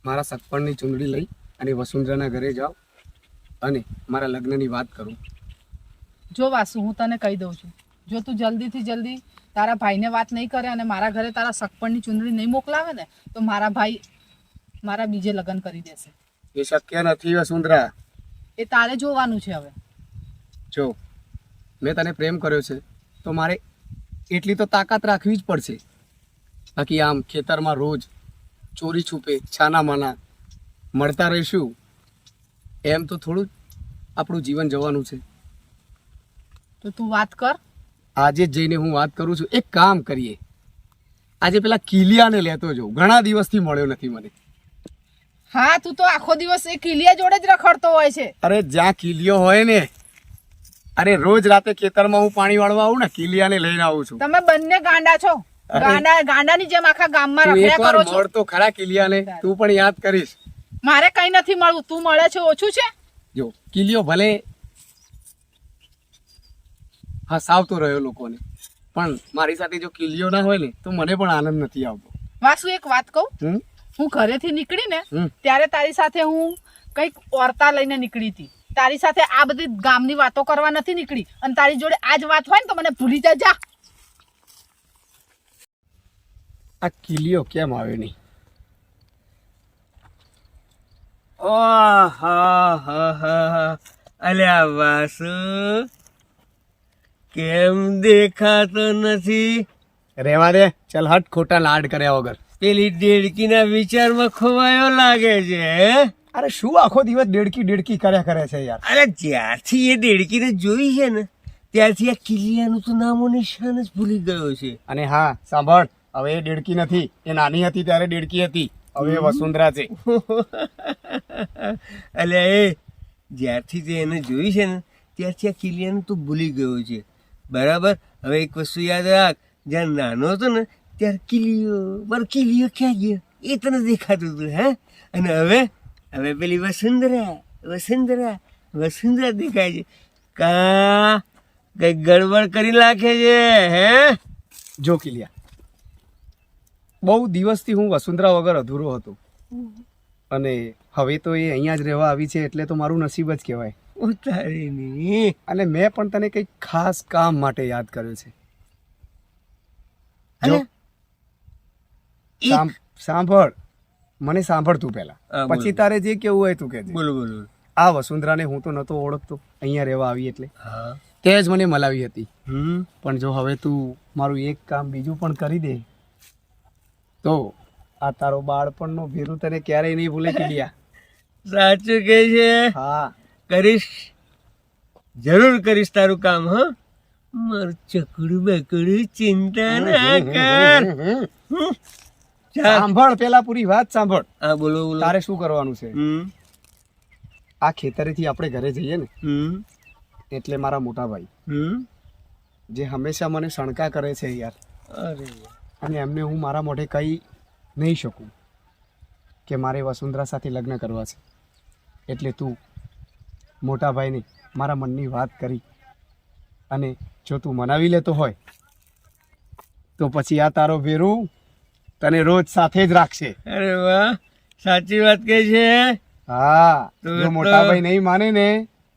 મારા સગપણની ચૂંદડી લઈ અને વસુંધરાના ઘરે જાઓ અને મારા લગ્નની વાત કરું. જો વાસુ, હું તને કહી દઉં છું, જો તું જલ્દીથી જલ્દી તારા ભાઈને વાત નહીં કરે અને મારા ઘરે તારા સગપણની ચૂંદડી નહીં મોકલાવે ને તો મારા ભાઈ મારા બીજે લગ્ન કરી દેશે. એ શક્ય નથી વસુંધરા. એ તારે જોવાનું છે હવે. જો મેં તને પ્રેમ કર્યો છે તો મારે એટલી તો તાકાત રાખવી જ પડશે. બાકી આમ ખેતરમાં રોજ ચોરી છુપે છાના માના મળતા રહીશું એમ તો થોડું આપણું જીવન જવાનું છે. તો તું વાત કર. આજે જ જઈને હું વાત કરું છું. એક કામ કરીએ, આજે પેલા કિલિયાને લેતો જાઉં, ઘણા દિવસથી મળ્યો નથી મને. હા, તું તો આખો દિવસ એ કિલિયા જોડે જ રખડતો હોય છે. અરે જ્યાં કિલિયો હોય ને, અરે રોજ રાતે ખેતરમાં હું પાણી વાળવા આવું ને, કિલિયાને લઈને આવું છું. તમે બંને ગાંડા છો. ગાંડાની જેમ આખા ગામમાં તું રખડ્યા એકવાર કરો છો. મળ તો ખરા કિલિયાને, તું પણ યાદ કરીશ. મારે કઈ નથી મળવું, તું મળે છે ઓછું છે. જો કિલિયો ભલે હસાવતો રહ્યો લોકોને, પણ મારી સાથે જો કિલિયો ના હોય ને તો મને પણ આનંદ નથી આવતો. વાસુ, એક વાત કહું, હમ? હું ઘરેથી નીકળી ને હમ. ત્યારે તારી સાથે હું કઈક વાર્તા લઈને નીકળી હતી. તારી સાથે આ બધી ગામની વાતો કરવા નથી નીકળી. અને તારી જોડે આ જ વાત હોય ને તો મને ભૂલી જા. આ કિલિયો કેમ આવ્યો નહીં? અલ્યા વાસુ, કેમ દેખાતો નથી? રેવા દે, ચલ હટ, ખોટા લાડ કર્યા વગર. પેલી દેડકીના વિચારમાં ખોવાયો લાગે છે હે? અરે શું આખો દિવસ ડેડકી ડેડકી કર્યા કરે છે યાર? અરે જ્યારથી એ દેડકીને જોઈ છે ને ત્યારથી આ કિલિયાનું તો નામો નિશાન જ ભૂલી ગયો છે. અને હા સાંભળ, હવે એ ડેડકી નથી, એ નાની હતી ત્યારે ડેડકી હતી, હવે એ વસુંધરા છે. અલ્યા એ જ્યારથી તે એને જોઈ છે ને ત્યારથી આ કિલિયાનું તો ભૂલી ગયો છે. બરાબર. હવે એક વસ્તુ યાદ રાખ, જ્યાં નાનો હતો ને ત્યારે કિલિયો ક્યાં ગયો એ તને દેખાતું હતું હે? અને હવે હવે પેલી વસુંધરા દેખાય છે. કઈ ગડબડ કરી નાખે છે હે? જો કિલિયા, બહુ દિવસથી હું વસુંધરા વગર અધૂરો હતો, અને હવે તો એ અહીંયા જ રહેવા આવી છે એટલે તો મારું નસીબ જ કહેવાય. ઉતારીની. અને મેં પણ તને કંઈક ખાસ કામ માટે યાદ કર્યો છે. જો સાંભળ, મને સાંભળ તું પહેલા, હા, બોલો. પછી તારે જે કેવું હોય તું કહેજે. બોલો. આ વસુંધરાને હું તો નહોતો ઓળખતો, અહીંયા રહેવા આવી એટલે હા. તે જ મને મલાવી હતી. હમ. પણ જો હવે તું મારું એક કામ બીજું પણ કરી દે તો આ તારો બાળપણનો ભેરું તને ક્યારેય નહીં ભૂલે કિલિયા. સાચું કે છે? હા, કરીશ, જરૂર કરીશ તારું કામ. હા, મારું ચકડું બકડું ચિંતા ના કર. ચાલ. સાંભળ, પેલા પૂરી વાત સાંભળ. હા, બોલો. તારે શું કરવાનું છે? હમ. આ ખેતરેથી આપણે ઘરે જઈએ ને હમ. એટલે મારા મોટા ભાઈ હમ. જે હંમેશા મને શણકા કરે છે યાર, અરે અને એમને હું મારા મોઢે કહી નહીં શકું કે મારે વસુંધરા સાથે લગ્ન કરવા છે. એટલે તું મોટા ભાઈને મારા મનની વાત કરી, અને જો તું મનાવી લેતો હોય તો પછી આ તારો ભેરું તને રોજ સાથે જ રાખશે. અરે વાહ, સાચી વાત કહે છે. હા, તો જો મોટા ભાઈ નહીં માને ને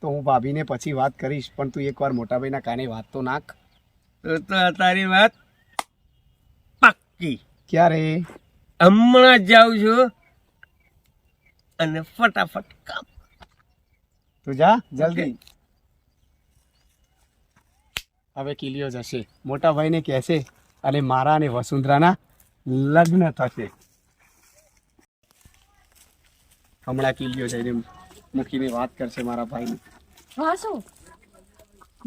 તો હું ભાભીને પછી વાત કરીશ, પણ તું એકવાર મોટા ભાઈના કાને વાત તો નાખ. તો આ તારી વાત પાક્કી. ક્યારે? હમણાં જ જાઉં છું અને ફટાફટ કામ. તું જા જલ્દી. હવે કિલિયો જશે, મોટા ભાઈને કહેશે, અને મારા અને વસુંધરાના લગ્ન થશે. હમણાં કિલિયો જઈને મૂકીને વાત કરશે મારા ભાઈને. વાસુ,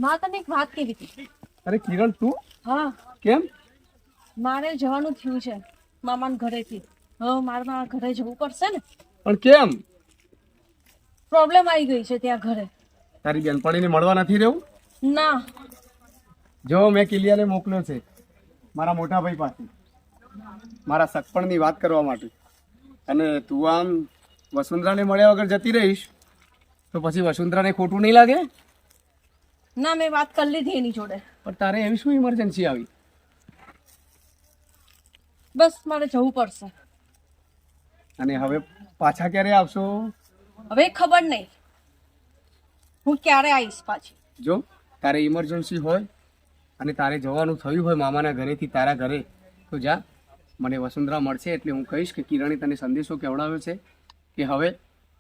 મારે તને એક વાત કેવી હતી. અરે કિરણ, તું હા, કેમ? મારે જવાનું થયું છે મામાના ઘરેથી. હવે મારે મારા ઘરે જવું પડશે ને. પણ કેમ? પ્રોબ્લેમ આવી ગઈ છે ત્યાં ઘરે. તારી બેનપણીને મળવા નથી રહેવું? ના, જો મેં કિલિયાને મોકલ્યો છે મારા મોટા ભાઈ પાસે મારા સગપણની વાત કરવા માટે, અને તું આમ વસુંધરાને મળ્યા વગર જતી રહીશ તો પછી વસુંધરાને ખોટું નહીં લાગે? ના, મેં વાત કરી લીધી એની જોડે. પણ તારે એવી શું ઇમરજન્સી આવી? બસ મારે જવું પડશે. અને હવે પાછા ક્યારે આવશો? હવે ખબર નહીં હું ક્યારે આવીશ પાછી. જો તારે ઇમરજન્સી હોય અને તારે જવાનું થયું હોય મામાના ઘરેથી તારા ઘરે, તો જા, મને વસુંધરા મળશે એટલે હું કહીશ કે કિરણે તને સંદેશો કેવડાવ્યો છે કે હવે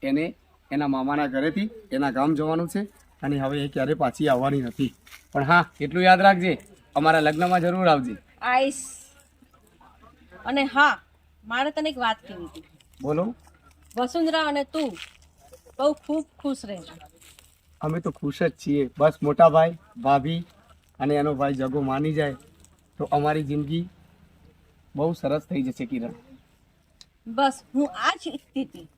એને એના મામાના ઘરેથી એના ગામ જવાનું છે, અને હવે એ ક્યારે પાછી આવવાની નથી. પણ હા, એટલું યાદ રાખજે, અમારા લગ્નમાં જરૂર આવજે. આઈસ. અને હા, મારે તને એક વાત કહેવી હતી. બોલો. વસુંધરા અને તું બહુ ખૂબ ખુશ રહેજો. અમે તો ખુશ જ છીએ. બસ મોટા ભાઈ, ભાભી અને એનો ભાઈ જગો માની જાય તો અમારી જિંદગી બહુ સરસ થઈ જશે કિરણ. બસ હું આ જ ઈચ્છતી હતી.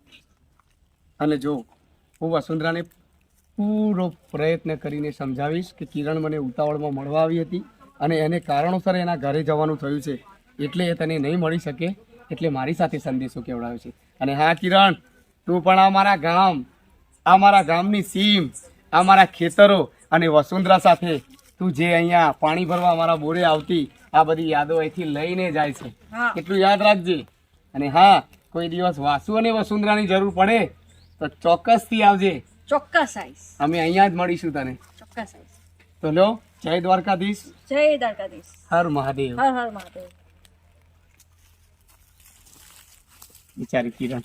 અને જો હું વસુંધરાને પૂરો પ્રયત્ન કરીને સમજાવીશ કે કિરણ મને ઉતાવળમાં મળવા આવી હતી અને એને કારણોસર એના ઘરે જવાનું થયું છે, એટલે એ તને નહીં મળી શકે, એટલે મારી સાથે સંદેશો કેવડાવ્યો છે. અને હા કિરણ, તું પણ અમારા ગામ, અમારા ગામની સીમ, અમારા ખેતરો અને વસુંધરા સાથે તું જે અહીંયા પાણી ભરવા અમારા બોરે આવતી, આ બધી યાદો અહીંથી લઈને જાય છે. એટલું યાદ રાખજે. અને હા, કોઈ દિવસ વાસુ અને વસુંધરાની જરૂર પડે તો ચોક્કસથી આવજે. ચોક્કસ આવીશ. અમે અહીંયા જ મળીશું તને. ચોક્કસ આવીશ. તો લો, જય દ્વારકાધીશ. જય દ્વારકાધીશ. હર મહાદેવ. હર હર મહાદેવ. બિચારી કિરણ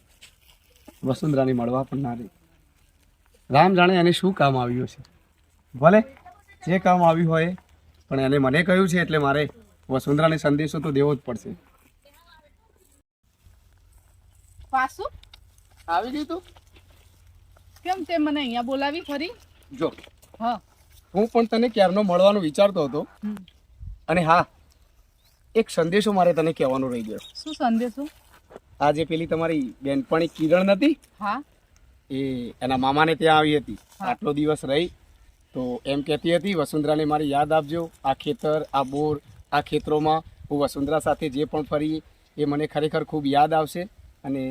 વસુંધરાને મળવા પણ ના રહી. રામ જાણે એને શું કામ આવ્યું છે. ભલે જે કામ આવ્યું હોય, પણ એને મને કહ્યું છે એટલે મારે વસુંધરાને સંદેશો તો દેવો જ પડશે. વાસુ આવી ગયું તું? કેમ તે મને અહીંયા બોલાવી ફરી? જો હા, હું પણ તને ક્યારનો મળવાનું વિચારતો હતો. અને હા, એક સંદેશો મારે તને કહેવાનો રહી ગયો. શું સંદેશો? આજે પેલી તમારી બેનપણી કિરણ નથી, હા, એ એના મામાને ત્યાં આવી હતી. આટલો દિવસ રહી તો એમ કહેતી હતી, વસુંધરાને મારી યાદ આપજો. આ ખેતર, આ બોર, આ ખેતરોમાં હું વસુંધરા સાથે જે પણ ફરી એ મને ખરેખર ખૂબ યાદ આવશે. અને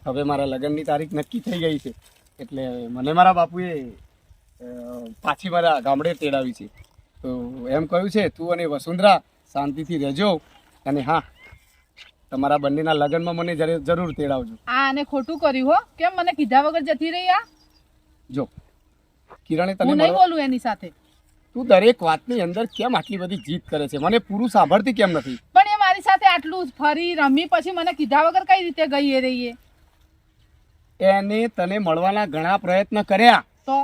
હવે મારા લગ્નની તારીખ નક્કી થઈ ગઈ છે, એટલે મને મારા બાપુએ પાછી મારા ગામડે તેડાવી છે. તો એમ કહ્યું છે, તું અને વસુંધરા શાંતિથી રહેજો. અને હા, તમારા બંનેના લગ્નમાં મને જરૂર તેડાવજો. આ અને ખોટું કર્યું હો. કેમ મને કીધા વગર જતી રહી? આ જો કિરણે તને હું નહીં બોલું એની સાથે. તું દરેક વાતની અંદર કેમ આટલી બધી જીદ કરે છે? મને પૂરું સાંભળતી કેમ નથી? પણ એ મારી સાથે આટલું ફરી રમી પછી મને કીધા વગર કઈ રીતે ગઈ એ રહીએ? એને તને મળવાના ઘણા પ્રયત્ન કર્યા, તો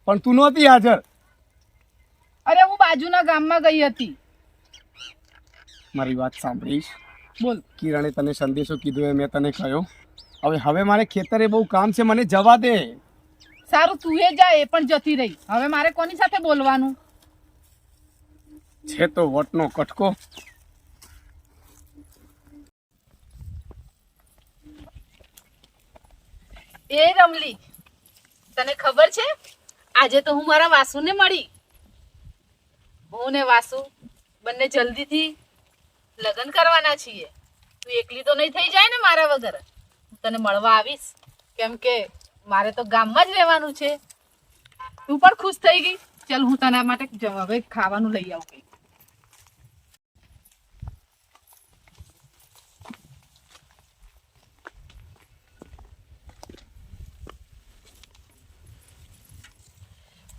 પણ તું નહોતી હાજર. અરે હું બાજુના ગામમાં ગઈ હતી. મારી વાત સાંભળીશ. બોલ. કિરણે તને સંદેશો કીધો એ મેં તને કહ્યો. હવે મારે ખેતરે બહુ કામ છે, મને જવા દે. સારું, તું એ જા, એ પણ જતી રહી. હવે મારે કોની સાથે બોલવાનું છે? તો વટનો કટકો. એ રમલી, તને ખબર છે આજે તો હું મારા વાસુને મળી. હું ને વાસુ બંને જલ્દીથી લગ્ન કરવાના છીએ. તું એકલી તો નહીં થઈ જાય ને મારા વગર? હું તને મળવા આવીશ, કેમ કે મારે તો ગામમાં જ રહેવાનું છે. તું પણ ખુશ થઈ ગઈ? ચાલ, હું તને માટે હવે ખાવાનું લઈ આવું.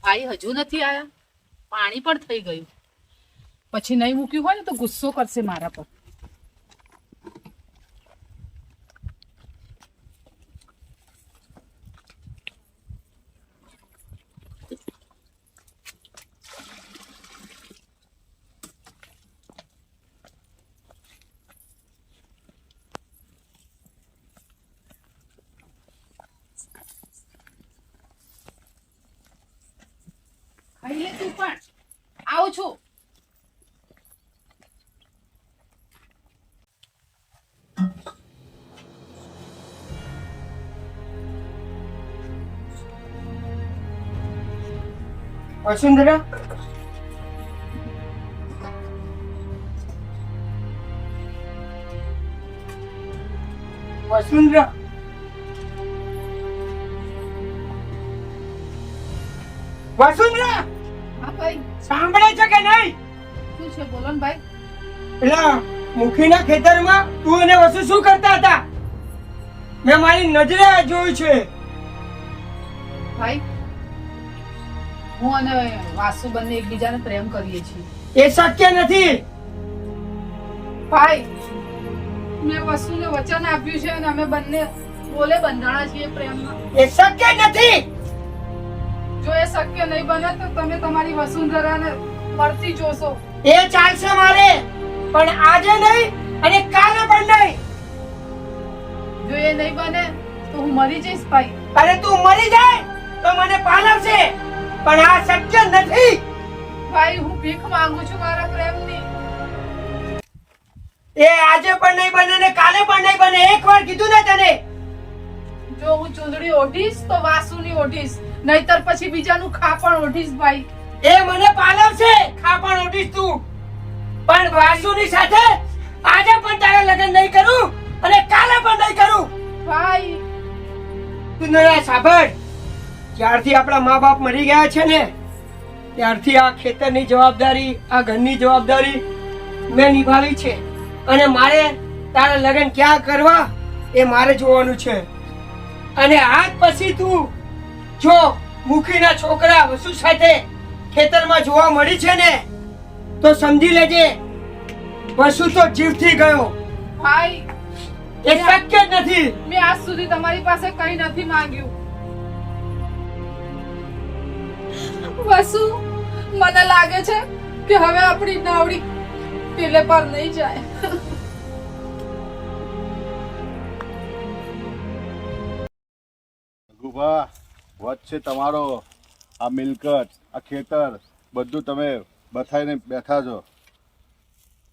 ભાઈ હજુ નથી આયા. પાણી પણ થઈ ગયું. પછી નહીં મૂક્યું હોય ને તો ગુસ્સો કરશે મારા પર. ખાઈ લે તું પણ. આવું છું. વસુંધરા, વસુંધરા, વસુંધરા, હા ભાઈ, સાંભળે છે કે નહીં? શું છે? બોલો ને ભાઈ. પેલા મુખીના ખેતરમાં તું અને વસુ શું કરતા હતા? મેં મારી નજરે જોયું છે. ભાઈ, હું અને વાસુ બંને એકબીજાને પ્રેમ કરીએ છીએ. એ શક્ય નથી. ભાઈ, મેં વસુને વચન આપ્યું છે અને અમે બંને બોલે બંધાણા છીએ પ્રેમમાં. એ શક્ય નથી. જો એ શક્ય નહીં બને તો તમે તમારી વસુંધરાને મરતી જોશો. એ ચાલશે મારે, પણ આજે નહીં અને કાલે પણ નહીં. જો એ નહીં બને તો હું મરી જઈશ ભાઈ. અરે તું મરી જાય તો મને પાલવશે, પણ આ શક્ય નથી. ભાઈ હું ભીખ માંગુ છું મારા પ્રેમની. એ આજે પણ નહીં બને ને કાલે પણ નહીં બને. એકવાર કીધું ને તને. જો હું ચૂંદડી ઓઢીશ તો વાસુની ઓઢીશ, નહીતર પછી બીજાનું ખાપણ ઓઢીશ ભાઈ. એ મને પાલવશે, ખાપણ ઉઠીશ તું, પણ વાસુની સાથે આજે પણ તારા લગ્ન નહીં કરું અને કાલે પણ નહીં કરું. ભાઈ તું નયા સાંભળ, જ્યારથી આપણા મા બાપ મરી ગયા છે ને ત્યારથી આ ખેતરની જવાબદારી, આ ઘરની જવાબદારી મેં નિભાવી છે, અને મારે તારા લગ્ન ક્યાં કરવા એ મારે જોવાનું છે. અને આજ પછી તું જો મુખીના છોકરા વસુ સાથે ખેતરમાં જોવા મળી છે ને તો સમજી લેજે વસુ તો જીવથી ગયો. ભાઈ એ શક્ય જ નથી. મેં આજ સુધી તમારી પાસે કઈ નથી માંગ્યું. વસુ મને લાગે છે કે હવે આપણી નાવડી પેલે પર નહીં જાય. ગુભા વચ્ચે તમારો આ મિલકત, આ ખેતર બધું તમે બથાઈને બેઠા છો.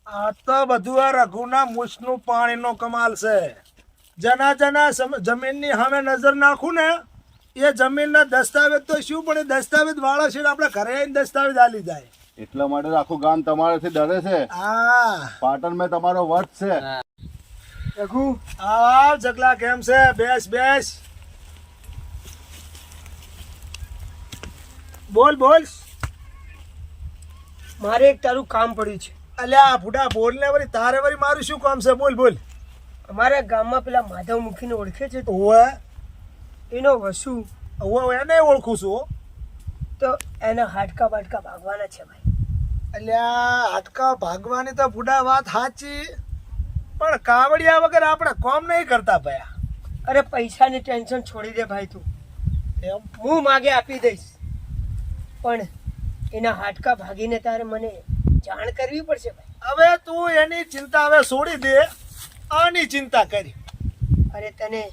આ તો બધું આ રઘુના મૂછનું પાણીનો કમાલ છે. જના જમીનની સામે નજર નાખું ને એ જમીનના દસ્તાવેજ તો શું, પણ એ દસ્તાવેજ વાળા છે આપણે ઘરે આવીને દસ્તાવેજ આલી જાય. એટલા માટે આખું ગામ તમારાથી ડરે છે. હા પાટણ મેં તમારો વટ છે. રઘુ આવ જગલા, કેમ છે? બેસ બેસ, બોલ બોલ. મારે એક તારું કામ પડ્યું છે. અલ્યા ફૂટા બોલ ને વળી, તારે વળી મારું શું કામ છે? બોલ બોલ. અમારા ગામમાં પેલા માધવ મુખીને ઓળખે છે ઓવે એનો વસુ, ઓવે એને ઓળખું છું. તો એના હાડકા બાટકા ભાગવાના છે ભાઈ. અલ્યા હાડકા ભાગવાની તો ફૂટા વાત સાચી, પણ કાવડિયા વગર આપણે કોમ નહીં કરતા ભયા. અરે પૈસાની ટેન્શન છોડી દે ભાઈ તું, એમ હું માગે આપી દઈશ, પણ એના હાડકા ભાગીને તારે મને જાણ કરવી પડશે ભાઈ. હવે તું એની ચિંતા હવે છોડી દે, આની ચિંતા કરી. અરે તને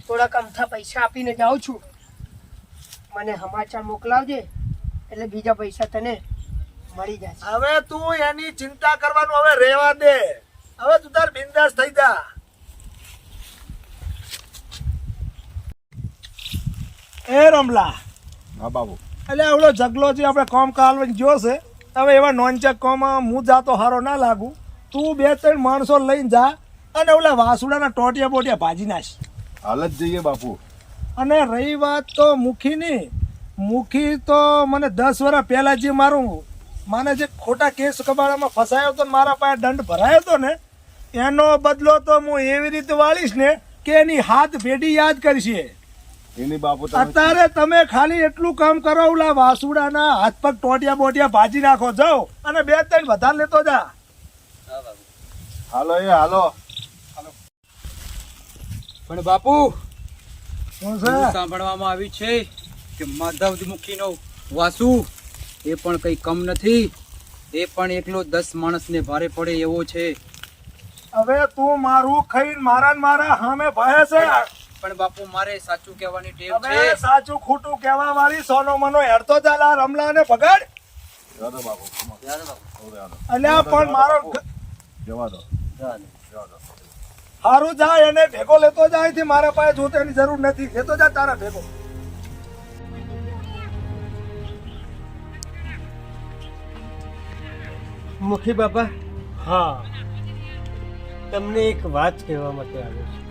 થોડાક અમથા પૈસા આપીને જાઉં છું, મને સમાચાર મોકલાવજે એટલે બીજા પૈસા તને મળી જશે. હવે તું એની ચિંતા કરવાનું હવે રહેવા દે. હવે તું તાર બિંદાસ થઈ જા. એ રમલા, હા બાબુ. એટલે આવડો જગલો જે આપણે કોમ કાલવા જોશે, હવે એવા નોનચક કોમ હું જાતો હારો ના લાગુ. તું 2-3 માણસો લઈને જા અને ઓલા વાસુડાના ટોટિયા બોટિયા ભાજી નાખ. હાલ જ જઈએ બાપુ. અને રહી વાત તો મુખીની, મુખી તો મને 10 વર્ષ પહેલા જે મને જે ખોટા કેસ કબાડામાં ફસાયો તો, મારા પાસે દંડ ભરાયો હતો ને, એનો બદલો તો હું એવી રીતે વાળીશ ને કે એની હાથ ભેટી યાદ કરશે. એની બાપુ અત્યારે તમે ખાલી એટલું કામ કરો, ઓલા વાસુડાના હાથ પગ ટોટિયા બોટિયા ભાજી નાખો, જાઓ અને 2-3 વધારે લેતો જા. હાલો એ હાલો. પણ બાપુ શું એવું છે? સાંભળવામાં આવ્યું છે કે માધવમુખીનો વાસુ એ પણ કઈ કમ નથી, એ પણ એકલો 10 માણસને ભારે પડે એવો છે. હવે તું મારું ખાઈને મારા સામે ભય છે. પણ બાપુ મારે સાચું કહેવાની ટેવ હવે છે. સાચું ખોટું કહેવા વાળી સોનો મનો હેડતો ચાલા રમલા ને પકડ. જવા દો બાપુ. અલ્યા પણ મારો જવા દો. હારું જાય એને ભેગો લેતો જાય થી મારા પાસે જોતેની જરૂર નથી. લેતો જા તારા ભેગો. મુખી બાપા, હા તમને એક વાત કહેવા માટે આવ્યો છું.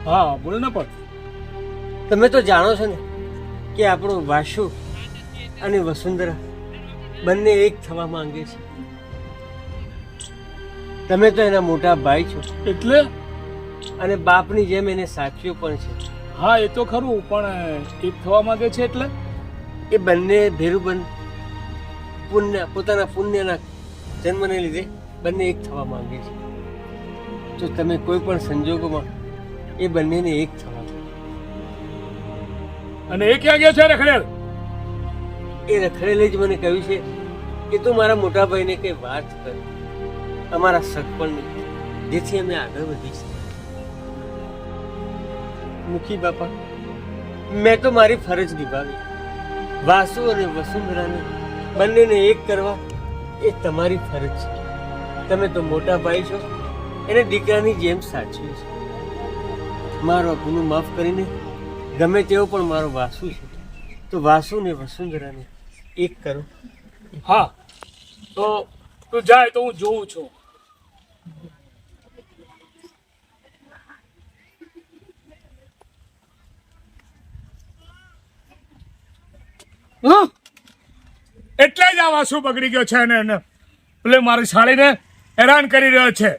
હા બોલ ને. પણ તમે તો જાણો છો ને કે આપણું વાસુ અને વસુંધરા બંને એક થવા માંગે છે. તમે તો એના મોટા ભાઈ છો એટલે અને બાપની જેમ એને સાચ્યું પણ છે. હા એ તો ખરું, પણ એક થવા માંગે છે એટલે એ બંને ભેરુબંધ પોતાના પુણ્યના જન્મને લીધે બંને એક થવા માંગે છે. તો તમે કોઈ પણ સંજોગોમાં એ બંનેને એક થવા દો. અને એ ક્યાં ગયો છે રખડેલ? એ રખડેલે જ મને કહ્યું છે કે તું મારા મોટા ભાઈને કઈ વાત કર, અમારા સગપણની, જેથી અમે આગળ વધી શકીએ. મુખી બાપા, મેં તો મારી ફરજ નિભાવી. વાસુ અને વસુંધરાને બંનેને એક કરવા એ તમારી ફરજ છે. તમે તો મોટા ભાઈ છો, એને દીકરાની જેમ સાચવ્યું છે. મારો ગુનો માફ કરીને ગમે તેવો પણ મારો વાસુ છે, તો વાસુ ને વસુંધરાને એક કરો. હા, તો તું જાય તો હું જોઉં છું. હા, એટલે જ આ વાસુ બગડી ગયો છે ને એટલે મારી સાળીને હેરાન કરી રહ્યો છે.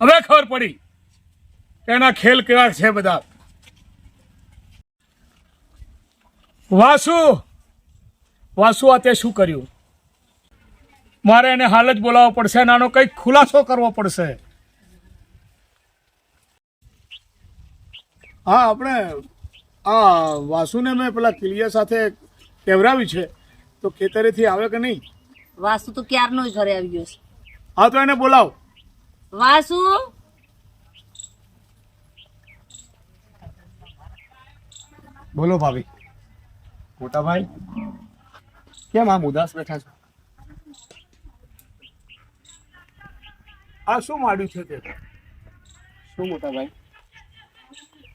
હવે ખબર પડી કે એના ખેલ કેવા છે બધા. વાસુ આ તે શું કર્યું? મારે એને હાલ જ બોલાવવો પડશે, નાનો કંઈક ખુલાસો કરવો પડશે. હા, આપણે આ વાસુને મેં પેલા કિલિયા સાથે કેવરાવી છે, તો ખેતરેથી આવે કે નહીં? વાસુ તો ક્યારનો જ ઘરે આવી ગયો છે. હા, તો એને બોલાવ. વાસુ, બોલો ભાભી. મોટા ભાઈ, કેમ આમ ઉદાસ બેઠા છો? આ શું માંડ્યું છે તે? શું મોટા ભાઈ?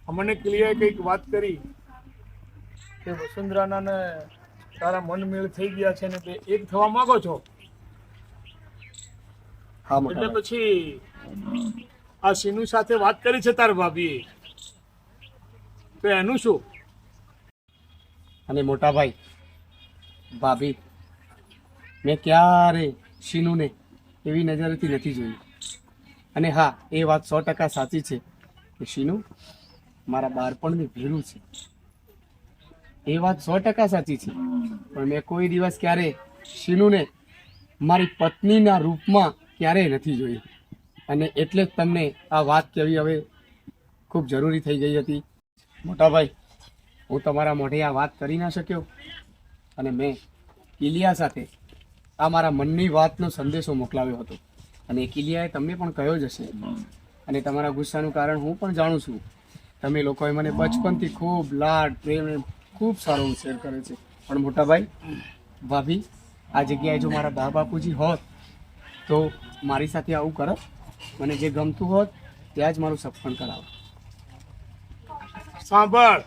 અમને કિલિયાએ કંઈક વાત કરી કે વસુંધરાના ને તારા મન મેળ થઈ ગયા છે ને તે એક થવા માંગો છો. હા મોટા એટલે ભાઈ. પછી આ સીનુ સાથે વાત કરી છે તાર ભાભીએ, તો એનું શું? અને મોટા ભાઈ, ભાભી, મેં ક્યારે શીનુને એવી નજરેથી નથી જોયું. અને હા, એ વાત 100% સાચી છે કે શીનુ મારા બાળપણની ભેરું છે. એ વાત 100% સાચી છે. પણ મેં કોઈ દિવસ ક્યારે શીનુને મારી પત્નીના રૂપમાં ક્યારેય નથી જોઈ. અને એટલે જ તમને આ વાત કહેવી હવે ખૂબ જરૂરી થઈ ગઈ હતી. મોટા ભાઈ, હું તમારા મોઢે આ વાત કરી ના શક્યો, અને મેં કિલિયા સાથે આ મારા મનની વાતનો સંદેશો મોકલાવ્યો હતો. અને કિલિયાએ તમને પણ કહ્યો જ હશે. અને તમારા ગુસ્સાનું કારણ હું પણ જાણું છું. તમે લોકોએ મને બચપનથી ખૂબ લાડ પ્રેમ ખૂબ સારો ઉછેર કર્યો છે. પણ મોટા ભાઈ, ભાભી, આ જગ્યાએ જો મારા બા બાપુજી હોત તો મારી સાથે આવું કરત. મને જે ગમતું હોત ત્યાં જ મારું સપન કરાવો. સાંભળ,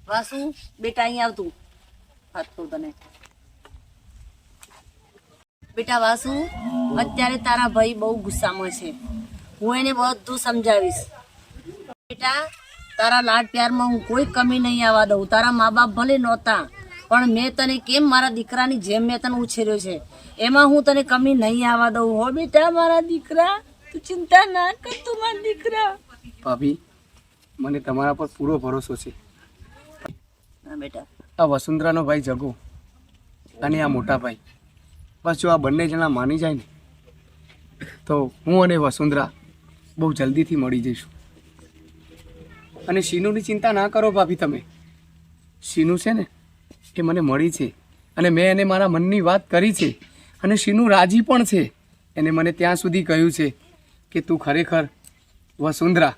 વાસુ બેટા અહીં આવતું હાથ તો તને. બેટા વાસુ, અત્યારે તારા ભાઈ બહુ ગુસ્સામાં છે. હું એને બધું સમજાવીશ. બેટા, તારા લાડ પ્યારમાં હું કોઈ કમી નહીં આવવા દઉં. તારા મા બાપ ભલે નહોતા, પણ મેં તને કેમ મારા દીકરાની જેમ મેં તને ઉછેર્યો છે, એમાં હું તને કમી નહીં આવવા દઉં. હો બેટા મારા દીકરા, તું ચિંતા ના કર, તું મારા દીકરા. ભાભી, મને તમારા પર પૂરો ભરોસો છે. હા બેટા. આ વસુંધરાનો ભાઈ જગો અને આ મોટા ભાઈ, બસ જો આ બંને જણા માની જાય ને તો હું અને વસુંધરા બહુ જલ્દીથી મળી જઈશું. અને શીનુની ચિંતા ના કરો ભાભી તમે. શીનુ છે ને એ મને મળી છે, અને મેં એને મારા મનની વાત કરી છે. અને શીનુ રાજી પણ છે. એને મને ત્યાં સુધી કહ્યું છે કે તું ખરેખર વસુંધરા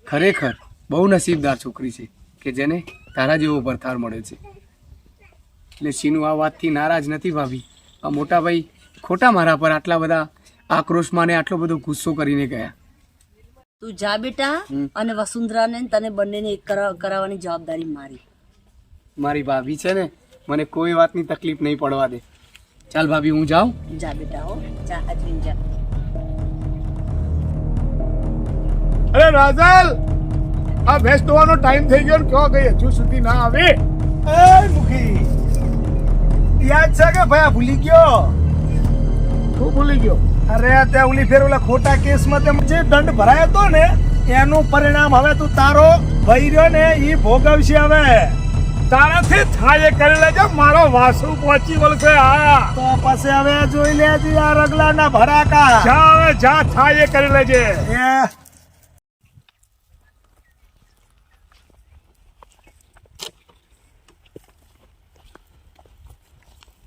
ખરેખર બહુ નસીબદાર છોકરી છે કે જેને તારા જેવો ભરથાર મળ્યો છે. એટલે શીનુ આ વાતથી નારાજ નથી ભાભી. આ મોટા ભાઈ ખોટા મારા પર આટલા બધા આક્રોશમાં ને આટલો બધો ગુસ્સો કરીને ગયા. તું જા બેટા, અને વસુંધરાને તને બંનેને એક કરાવવાની જવાબદારી મારી. મારી ભાભી છે ને, મને કોઈ વાતની તકલીફ નહીં પડવા દે. ચાલ ભાભી, હું જાઉં. જા બેટા, હો જા, અજવીન જા. અરે રાજલ, આ ભેંસ ધોવાનો ટાઈમ થઈ ગયો ને ક્યાં ગઈ? હજુ સુધી ના આવી? એ મુખી, યાદ છે કે ભાઈ ભૂલી ગયો? શું ભૂલી ગયો? અરે ત્યાં ઓલી ફેર ઓલા ખોટા કેસમાં તે જે દંડ ભરાયો હતો ને એનું પરિણામ હવે તું તારો ભાઈ રહ્યો ને એ ભોગવશે હવે. તારાથી થાય એ કરી લેજે, મારો વાસુ પહોંચી વળશે. હા તો પછી હવે જોઈ લેજે આ રગલાના ભરાકા. જા હવે જા, થાય એ કરી લેજે.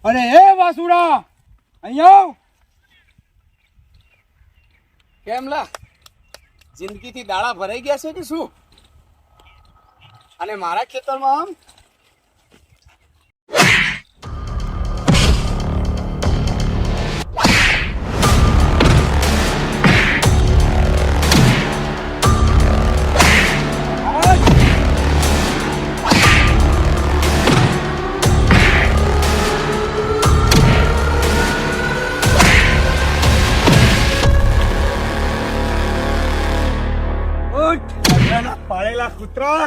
અરે એ વાસુડા અહીંયા આવ. કેમ લા, જિંદગીથી દાડા ભરાઈ ગયા છે કે શું? અને મારા ખેતરમાં આમ પાળેલા કૂતરા,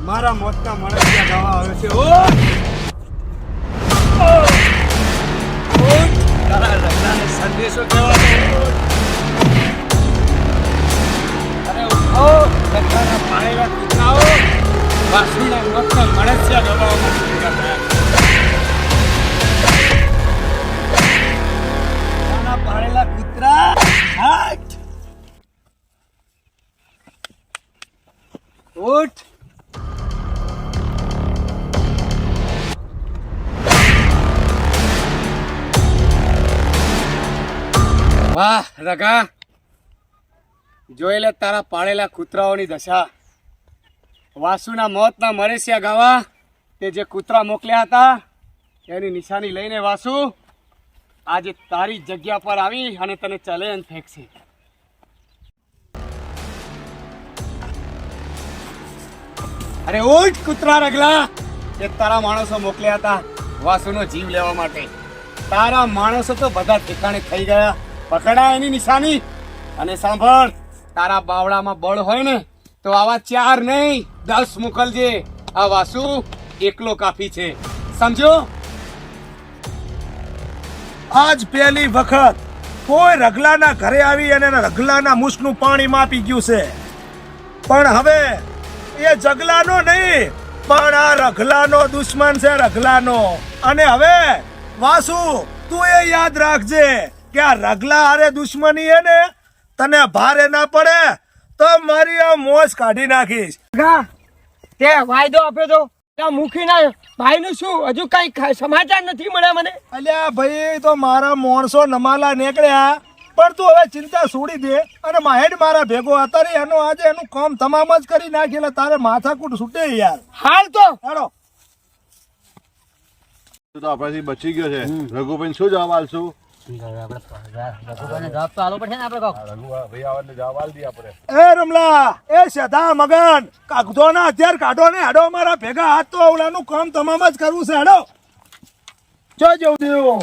મારા મોતના માણસ ગાવા આવે છે. તારા રગલાને સંદેશો કહેવાનો. અરે ઉઠો રગલાના પાળેલા કૂતરાઓ, વાસુના મોતના માણસિયા ગાવા માટે ભેગા થયા. તારા પાળેલા કૂતરા, હાટ ઉઠ. વાહ રગા, જોઈ લે તારા પાળેલા કૂતરાઓની દશા. વાસુના મોતના મરેસિયા ગાવા તે જે કૂતરા મોકલ્યા હતા એની નિશાની લઈને વાસુ આજે તારી જગ્યા પર આવી અને તને ચેલેન્જ ફેંકશે. અરે ઉઠ કૂતરા રગલા, એ તારા માણસો મોકલ્યા હતા વાસુનો જીવ લેવા માટે. તારા માણસો તો બધા ઠેકાણે થઈ ગયા, પકડા એની નિશાની. અને સાંભળ, તારા બાવડામાં બળ હોય ને તો આવા 4 નહીં 10 મોકલજે. આ વાસુ એકલો કાફી છે, સમજો. આજ પહેલી વખત કોઈ રગલાના ઘરે આવી અને રગલાના મૂછનું પાણી માપી ગયું છે. પણ હવે એ જગલાનો નહીં, પણ આ રગલાનો દુશ્મન છે, રગલાનો. અને હવે વાસુ તું એ યાદ રાખજે કે આ રગલા હારે દુશ્મની હે ને, તને ભારે ના પડે તો મારી આ મોજ કાઢી નાખીશ. તે વાયદો આપ્યો તો ત્યાં મૂકીને ભાઈનું શું હજુ કઈ સમાચાર નથી મળ્યા મને? અલ્યા ભાઈ, તો મારા માણસો નમાલા નીકળ્યા, પણ તું હવે ચિંતા છોડી દે અને માહેડ મારા ભેગો અત્યારે એનો આજે એનું કામ તમામ જ કરી નાખી, એટલે તારે માથાકૂટ છૂટે યાર. હાલ તો હેડો. તો આપણાથી બચી ગયો છે. રઘુભાઈ શું જવાબ આલશું? એ રમલા, એ સદા મગન, કાગદો ના હથિયાર કાઢો ને હેડો મારા ભેગા. હાથ તો ઓલાનું કામ તમામ જ કરવું છે. હેડો જો જવું દેવું.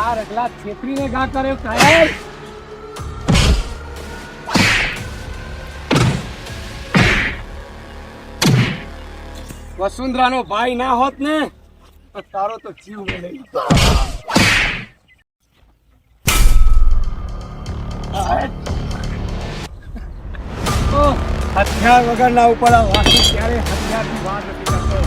આ રગલા છેતરીને ઘા કર્યો કાયર. વસુંધરાનો ભાઈ ના હોત ને તો તારો તો જીવ મેં લઈ લીધો. હથિયાર વગરના ઉપર આ વાસુ ક્યારે હથિયારથી વાર નથી કરતો.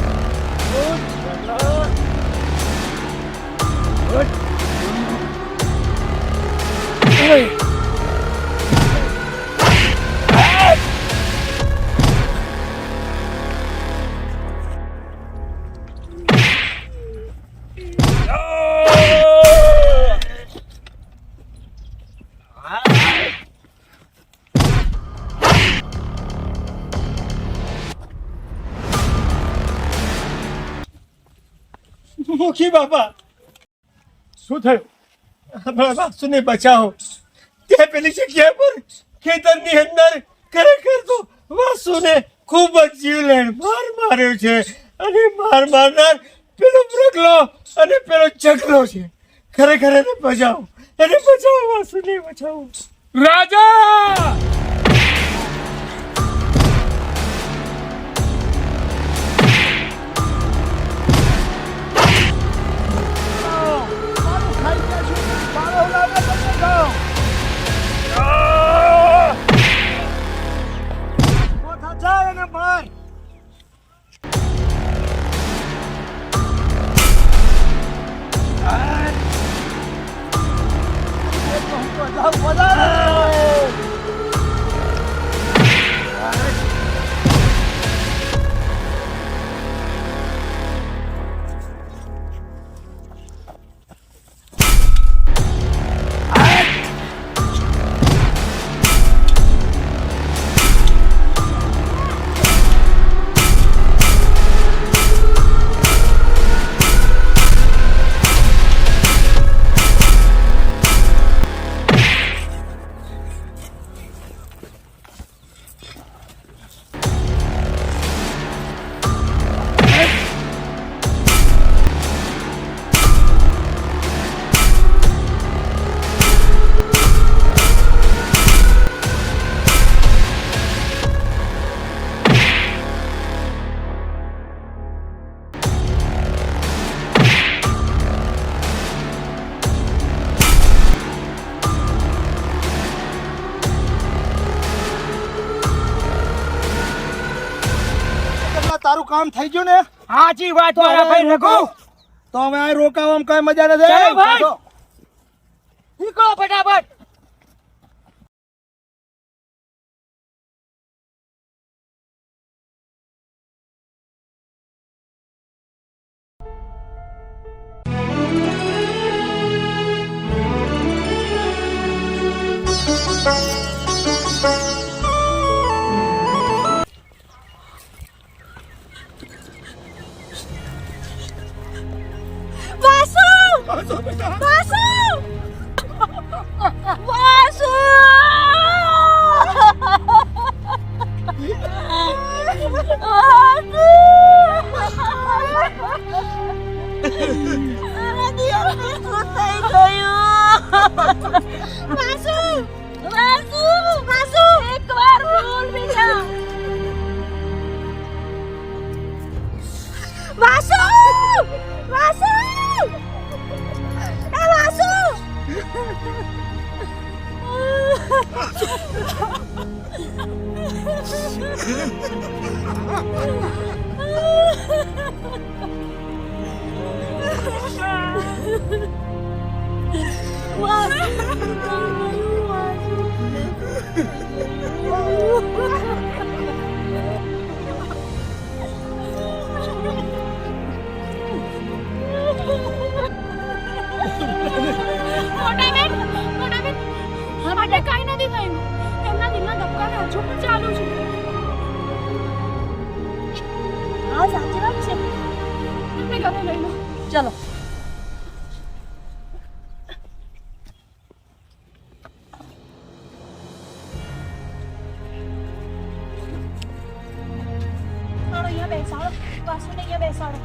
મુખી બાપા, શું થયું? વાસુને બચાવો. તે પેલી જગ્યા પર ખેતરની અંદર ખરેખર તો વાસુને ખૂબ જ જીવલેણ માર માર્યો છે અને માર મારનાર પેલો પ્રગલો અને પેલો ચકલો છે. ખરેખર એને બચાવો, વાસુને બચાવો. રાજા તારું કામ થઈ ગયું ને? સાચી વાત મારા ભાઈ રઘુ. તો હવે આ રોકાવામાં કઈ મજા નથી. ચાલો ભાઈ. નીકળો ફટાફટ. ચલો અહીંયા બેસાડો, વાસુને અહીંયા બેસાડો.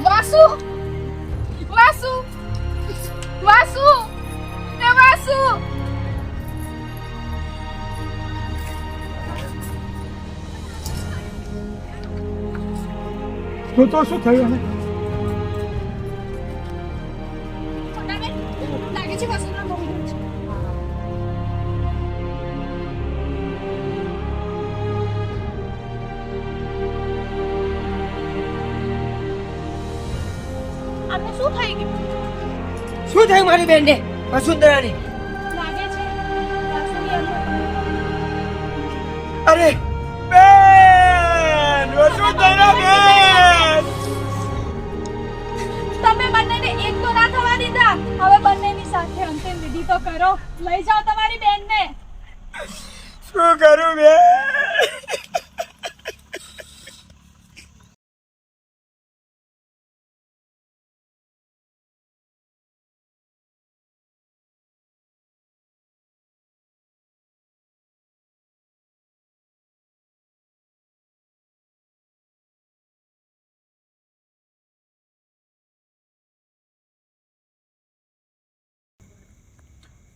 વાસુ વાસુ વાસુ એ વાસુ તો શું થયું? લાગે છે વાસુના બહુ છે. આને શું થઈ ગયું? શું થયું મારી બેનને વસુંધરાને? લાગે છે વાસુની અંદર. અરે બેન, વસુંધરા બેન. તમે બંનેને એક તો ના થવા દીધા, હવે બંનેની સાથે અંતિમ વિધિ તો કરો. લઈ જાઓ તમારી બેનને. શું કરું બે?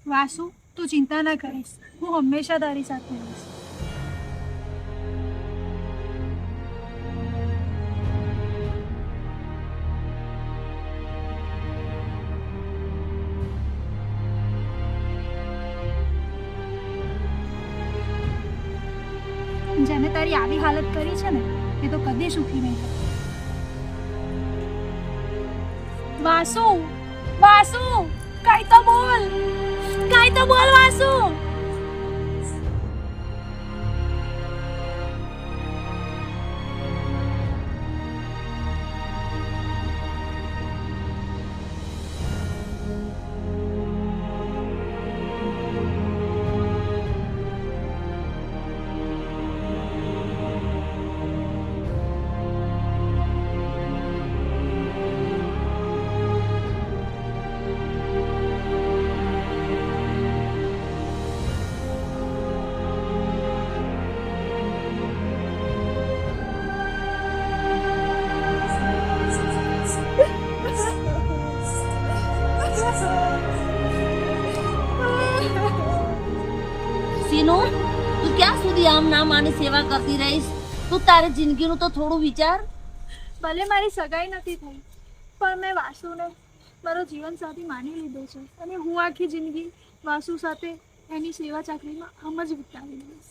વાસુ, તું ચિંતા ના કરીશ. હું હંમેશા તારી સાથે રહીશ. જેને તારી આવી હાલત કરી છે ને એ તો કદી સુખી નહીં થાય. વાસુ, વાસુ, કઈ તો બોલ, કઈ તો બોલ વાસુ. સીનુ, તું ક્યાં સુધી આમ ના માની સેવા કરતી રહીશ? તું તારી જિંદગીનું તો થોડું વિચાર. ભલે મારી સગાઈ નથી થઈ, પણ મેં વાસુને મારો જીવનસાથી માની લીધો છે અને હું આખી જિંદગી વાસુ સાથે એની સેવા ચાકરીમાં આમ જ વિતાવી દઈશ.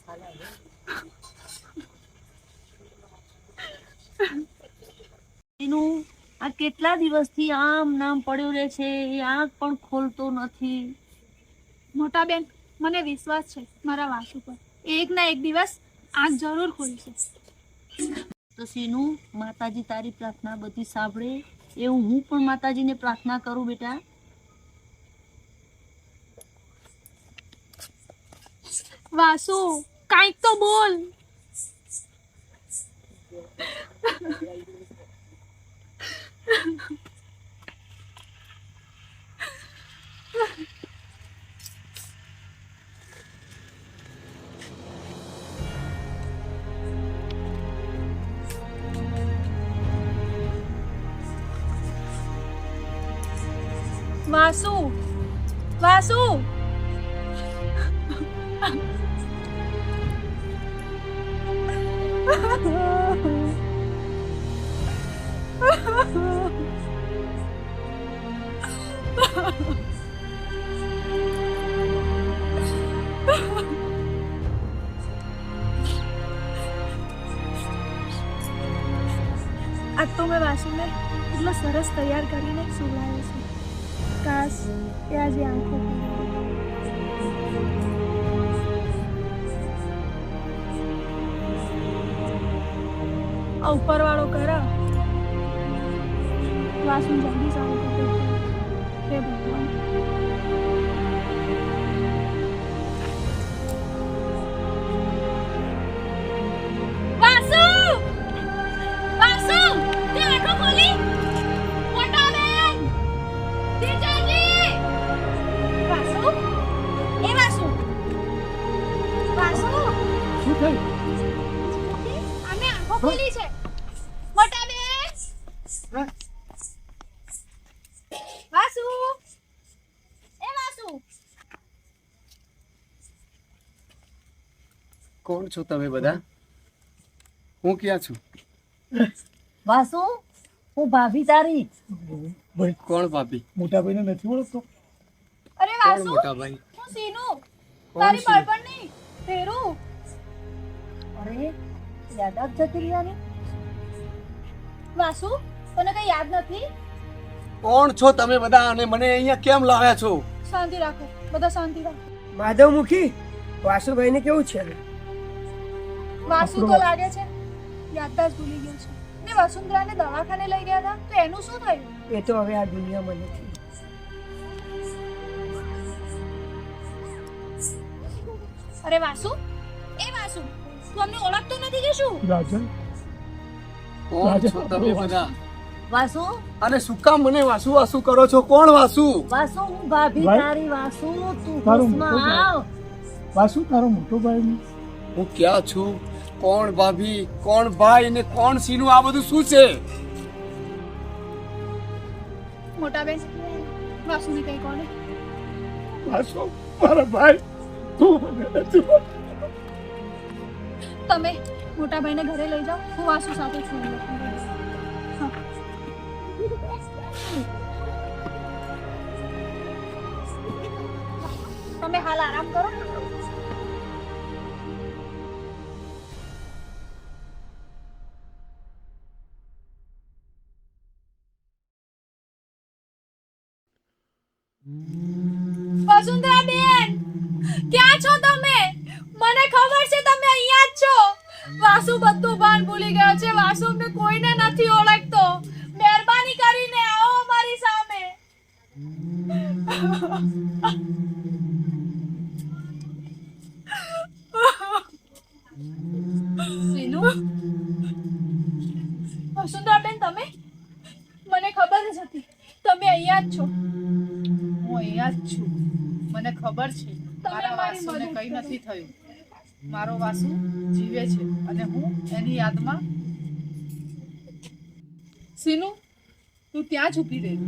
સીનુ, આ કેટલા દિવસથી આમ નામ પડ્યો રહે છે, એ આંખ પણ ખોલતો નથી. મોટા બેન, મને વિશ્વાસ છે મારા વાસુ પર. એક ના એક દિવસ આંખ જરૂર ખોલશે. તો સીનુ, માતાજી તારી પ્રાર્થના બધી સાંભળે એવું હું પણ માતાજીને પ્રાર્થના કરું બેટા. વાસુ, કાંઈક તો બોલ. વાસુ, વાસુ. આજ તો મેં વાસુને એટલો સરસ તૈયાર કરીને સુવડાવ્યો છે. કાશ એ આજે આંખો ઉપરવાળો કરે વાસુ જલ્દી સારું કરે. હે ભગવાન. વાસુ, વાસુ, તે આંખો ખોલી. મોટા બેન, ટીચરજી. વાસુ, એ વાસુ, વાસુ. શું થયું? અમે આંખો ખોલી છે. મોટા બેન. વાસુ, એ વાસુ. કોણ છો તમે બધા? હું ક્યાં છું? વાસુ, હું ભાભી તારી. કોણ ભાભી? મોટા ભાઈને નથી ઓળખતો? અરે કોણ વાસુ, મોટા ભાઈ? હું સીનુ, કોણ તારી સીનુ? બળપણની ફેરુ. અરે, યાદ જ જતી રહ્યા. વાસુ, તને કઈ યાદ નથી? કોણ છો તમે બધા અને મને અહીંયા કેમ લાવ્યા છો? શાંતિ રાખો, બધા શાંતિ રાખો. માધવમુખી, વાસુભાઈને કેવું છે? વાસુ તો લાગે છે યાદદાસ્ત ભૂલી ગયો છે. ને વસુંધરાને દવાખાને લઈ ગયા હતા તો એનું શું થયું? એ તો હવે આ દુનિયામાં નથી. અરે વાસુ, એ વાસુ, તું અમને ઓળખતો નથી કે શું? રાજન કોણ છો તમે બધા? વાસુ અને શું કામ મને વાસુ વાસુ કરો છો? કોણ વાસુ? વાસુ હું ભાભી ભાઈ. તારી વાસુ તું તારો ખુશમાં મોટો ભાઈ. આવ વાસુ તારો મોટો ભાઈ હું ક્યાં છું? કોણ ભાભી, કોણ ભાઈ ને કોણ સીનું? આ બધું શું છે? મોટા બેન, વાસુને કઈ કોને? વાસુ મારા ભાઈ તું મને નથી ઓળખતો. તમે મોટા ભાઈને ઘરે લઈ જાઓ, હું વાસુ સાથે છું. હા. તમે હાલ આરામ કરો. વસુંધરાબેન, ક્યાં છો તમે? મને ખબર છે તમે અહીંયા જ છો. વાસુ બધું ભાન ભૂલી ગયો છે. વાસુ અમને કોઈને નથી ઓળખતો. મહેરબાની કરીને આવો મારી સામે. સીનુ, વસુંધરાબેન, તમે? મને ખબર જ હતી તમે અહીંયા જ છો. હું અહીંયા જ છું. મને ખબર છે મારા મારી વાસુને મદદ કંઈ કરો. નથી થયું. મારો વાસુ જીવે છે અને હું એની યાદમાં. સીનુ, તું ત્યાં જ ઊભી રહી.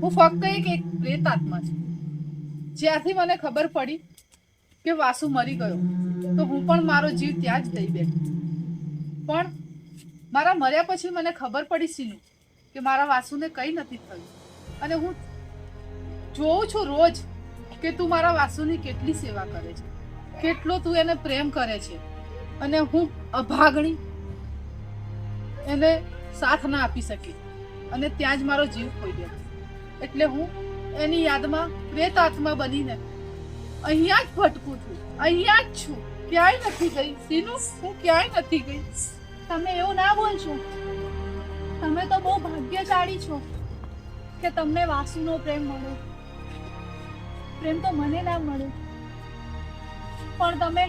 હું ફક્ત એક પ્રેત આત્મા છું. જ્યારથી મને ખબર પડી કે વાસુ મરી ગયો તો હું પણ મારો જીવ ત્યાં જ દઈ બેઠી. પણ મારા મર્યા પછી મને ખબર પડી સીનુ કે મારા વાસુને કંઈ નથી થયું. અને હું જોઉં છું રોજ કે તું મારા વાસુની કેટલી સેવા કરે છે, કેટલો તું એને પ્રેમ કરે છે. અને હું અભાગણી એને સાથ ના આપી શકી અને ત્યાં જ મારો જીવ ખોઈ ગયો. એટલે હું એની યાદમાં પ્રેત આત્મા બનીને અહીંયા જ ભટકું છું, અહીંયા જ છું. ક્યાંય નથી ગઈ સીનુ, હું ક્યાંય નથી ગઈ. તમે એવું ના બોલશો. તમે તો બહુ ભાગ્યશાળી છો કે તમને વાસુનો પ્રેમ મળ્યો. પ્રેમ તો મને ના મળ્યો. પણ તમે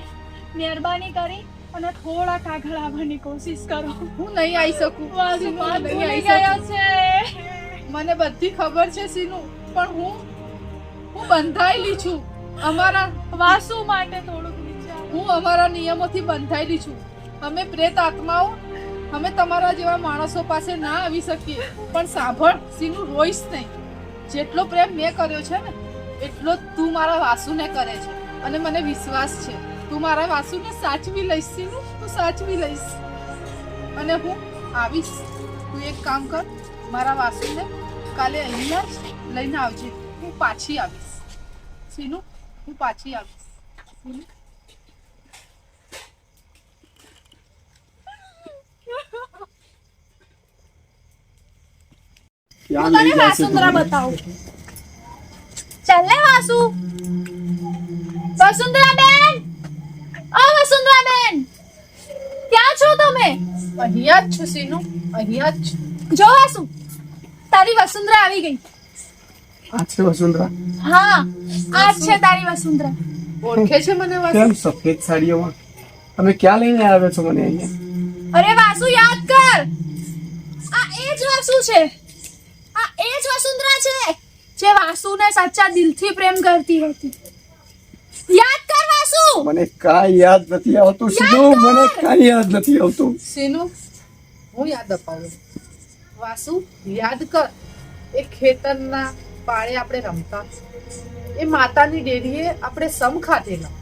મહેરબાની કરી અને થોડાક આગળ આવવાની કોશિશ કરો. હું નહીં આવી શકું. વાસુ સીનુ, વાત હું નહીં ભૂલી આવી ગયો શકું. છે. મને બધી ખબર છે સીનુ, પણ હું બંધાયેલી છું. અમારા વાસુ માટે થોડુંક વિચાર. હું અમારા નિયમોથી બંધાયેલી છું. અમે પ્રેત આત્માઓ અમે તમારા જેવા માણસો પાસે ના આવી શકીએ. પણ સાંભળ સીનુ, રોઈશ નહીં. જેટલો પ્રેમ મેં કર્યો છે ને એટલો તું મારા વાસુને કરે છે. અને મને વિશ્વાસ છે તું મારા વાસુને સાચવી લઈશ સીનુ, તું સાચવી લઈશ. અને હું આવીશ. તું એક કામ કર, મારા વાસુને કાલે અહીંયા જ લઈને આવજે. હું પાછી આવીશ સીનુ, હું પાછી આવીશ. સીનુ, ક્યાં હું લઈ તને જાય છે વાસુંધરા તું? બતાવું. ચાલ ને વાસુ. વસુંધરાબેન, ઓ વસુંધરાબેન, ક્યાં છો તમે? અહીંયા જ છું સીનુ, અહીંયા જ છું. જો વાસુ, તારી વસુંધરા આવી ગઈ. આ છે વસુંધરા? હા, આ જ છે તારી વસુંધરા. ઓળખે છે મને વાસુ? કેમ સફેદ સાડીઓમાં? તમે ક્યાં લઈને આવ્યો છો મને અહીંયા? અરે વાસુ, યાદ કર. આ એ જ વાસુ છે. આ એ જ વસુંધરા છે જે વાસુને સાચા દિલથી પ્રેમ કરતી હતી. યાદ કર વાસુ. મને કાંઈ યાદ નથી આવતું સીનુ, મને કાંઈ યાદ નથી આવતું. સીનુ, હું યાદ અપાવું. વાસુ, યાદ કર. એ ખેતરના પાળે આપણે રમતા, એ માતાની ડેરીએ આપણે સમ ખાધેલા,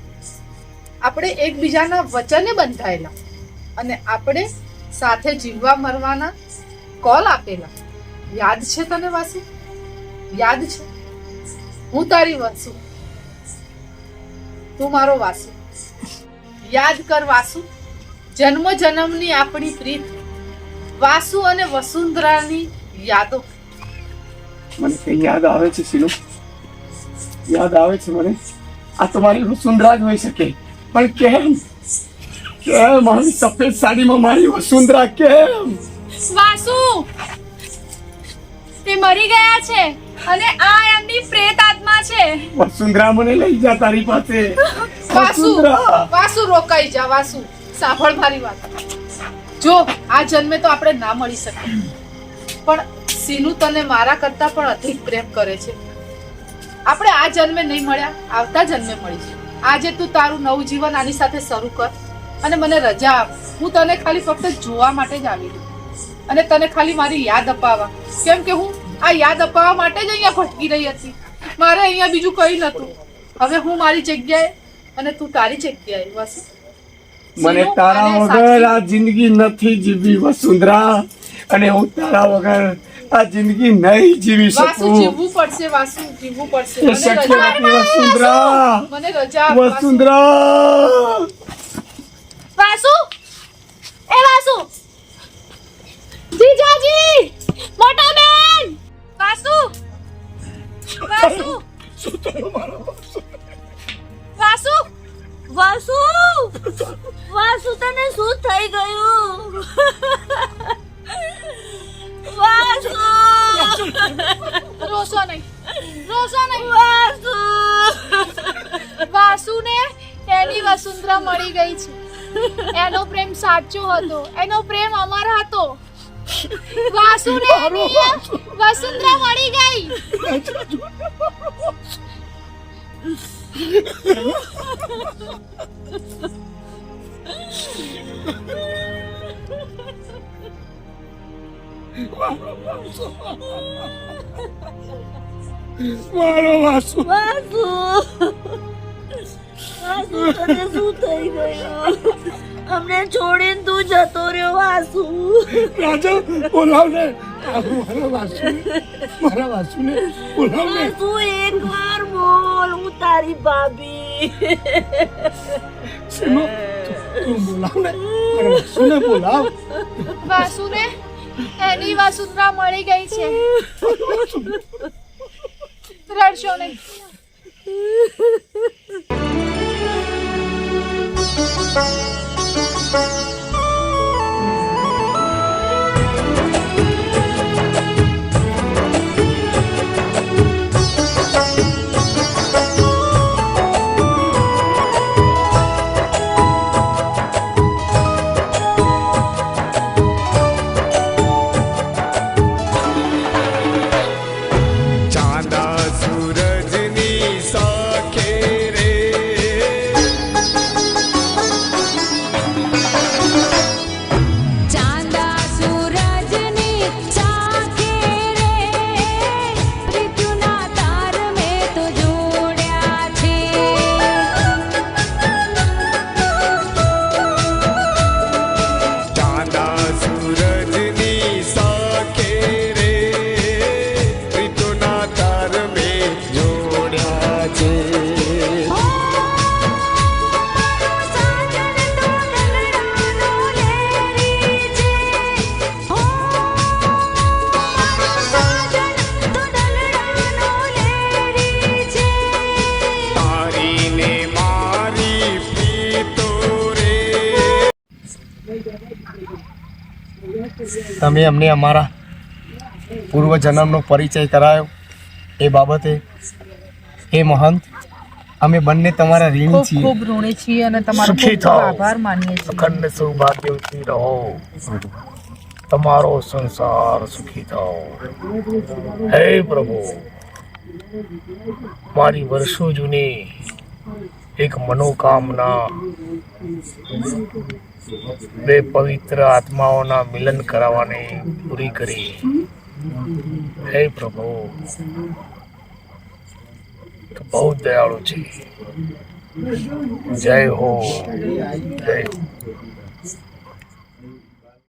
આપણે એકબીજાના વચને બંધાયેલા અને આપણે સાથે જીવવા મરવાના કોલ આપેલા. યાદ છે તને વાસુ? યાદ છે? હું તારી વાસુ, તું મારો વાસુ. યાદ કર વાસુ, જન્મ જન્મની આપણી પ્રીત, વાસુ અને વસુંધરાની યાદો. મને કઈ યાદ આવે છે સીનુ, યાદ આવે છે મને. આ તમારી વસુંધરા જ હોઈ શકે, પણ કેમ? કેમ મારી સફેદ સાડીમાં મારી વસુંધરા કેમ? વાસુ, તે મરી ગયા છે અને આ એમની પ્રેત આત્મા છે. વસુંધરા મને લઈ જા તારી પાસે. વાસુ વાસુ રોકાઈ જા વાસુ, સાંભળ મારી વાત. જો આ જન્મે તો આપણે ના મળી શકીએ, પણ સીનુ તને મારા કરતા પણ અધિક પ્રેમ કરે છે. આપણે આ જન્મે નહીં મળ્યા, આવતા જન્મે મળીશું. આજે તું તારું નવું જીવન આની સાથે શરૂ કર અને મને રજા આપ. હું તને ખાલી ફક્ત જોવા માટે જ આવી છું અને તને ખાલી મારી યાદ અપાવવા, કેમ કે હું આ યાદ અપાવવા માટે જ અહીંયા ભટકી રહી હતી. મારે અહીંયા બીજું કંઈ નતું. હવે હું મારી જગ્યાએ અને તું તારી જગ્યાએ. વાસુ, મને તારા વગર આ જિંદગી નથી જીવી વસુંધરા, અને હું તારા વગર આ જિંદગી નહીં જીવી વાસુ શકું. જીવવું પડશે, વાસુ જીવવું પડશે. એ શક્ય નથી વસુંધરા, મને રજા આપ, વાસુ. વસુંધરા. વાસુ, એ વાસુ, જીજાજી, મોટા બેન, વાસુ, વાસુ, વાસુ, વાસુ, વાસુ, તને શું થઈ ગયું? વાસુ, રોશો નહીં, રોશો નહીં. વાસુ, વાસુને એની વસુંધરા મળી ગઈ છે. એનો પ્રેમ સાચો હતો, એનો પ્રેમ અમર હતો. વાસુને એની વસુંધરા મળી ગઈ. મારો વાસુ. વાસુ, વાસુ, તને શું થઈ ગયું? અમને છોડીને તું જતો રહ્યો વાસુ. રાજા બોલાવ ને, મારા વાસુને બોલાવ ને. વાસુ, એકવાર બોલ, હું તારી ભાભી. સીમો, તું બોલાવ ને, મારા વાસુને બોલાવ. વાસુને એની વસુંધરા મળી ગઈ છે. રડશો નહીં. તમે અમને અમારા પૂર્વ જન્મનો પરિચય કરાયો એ બાબતે એ મહંત, અમે બંને તમારા ઋણી છીએ. ખૂબ ઋણી છીએ અને તમારો સુખી ખૂબ થાઓ. આભાર માનીએ છીએ. અખંડ સૌભાગ્યવતી રહો, તમારો સંસાર સુખી થાઓ. હે પ્રભુ, મારી વર્ષો જૂની એક મનોકામના બે પવિત્ર આત્માઓના મિલન કરાવવાની પૂરી કરી. હે પ્રભુ, તો બહુ દયાળુ છે. જય હો, જય હો.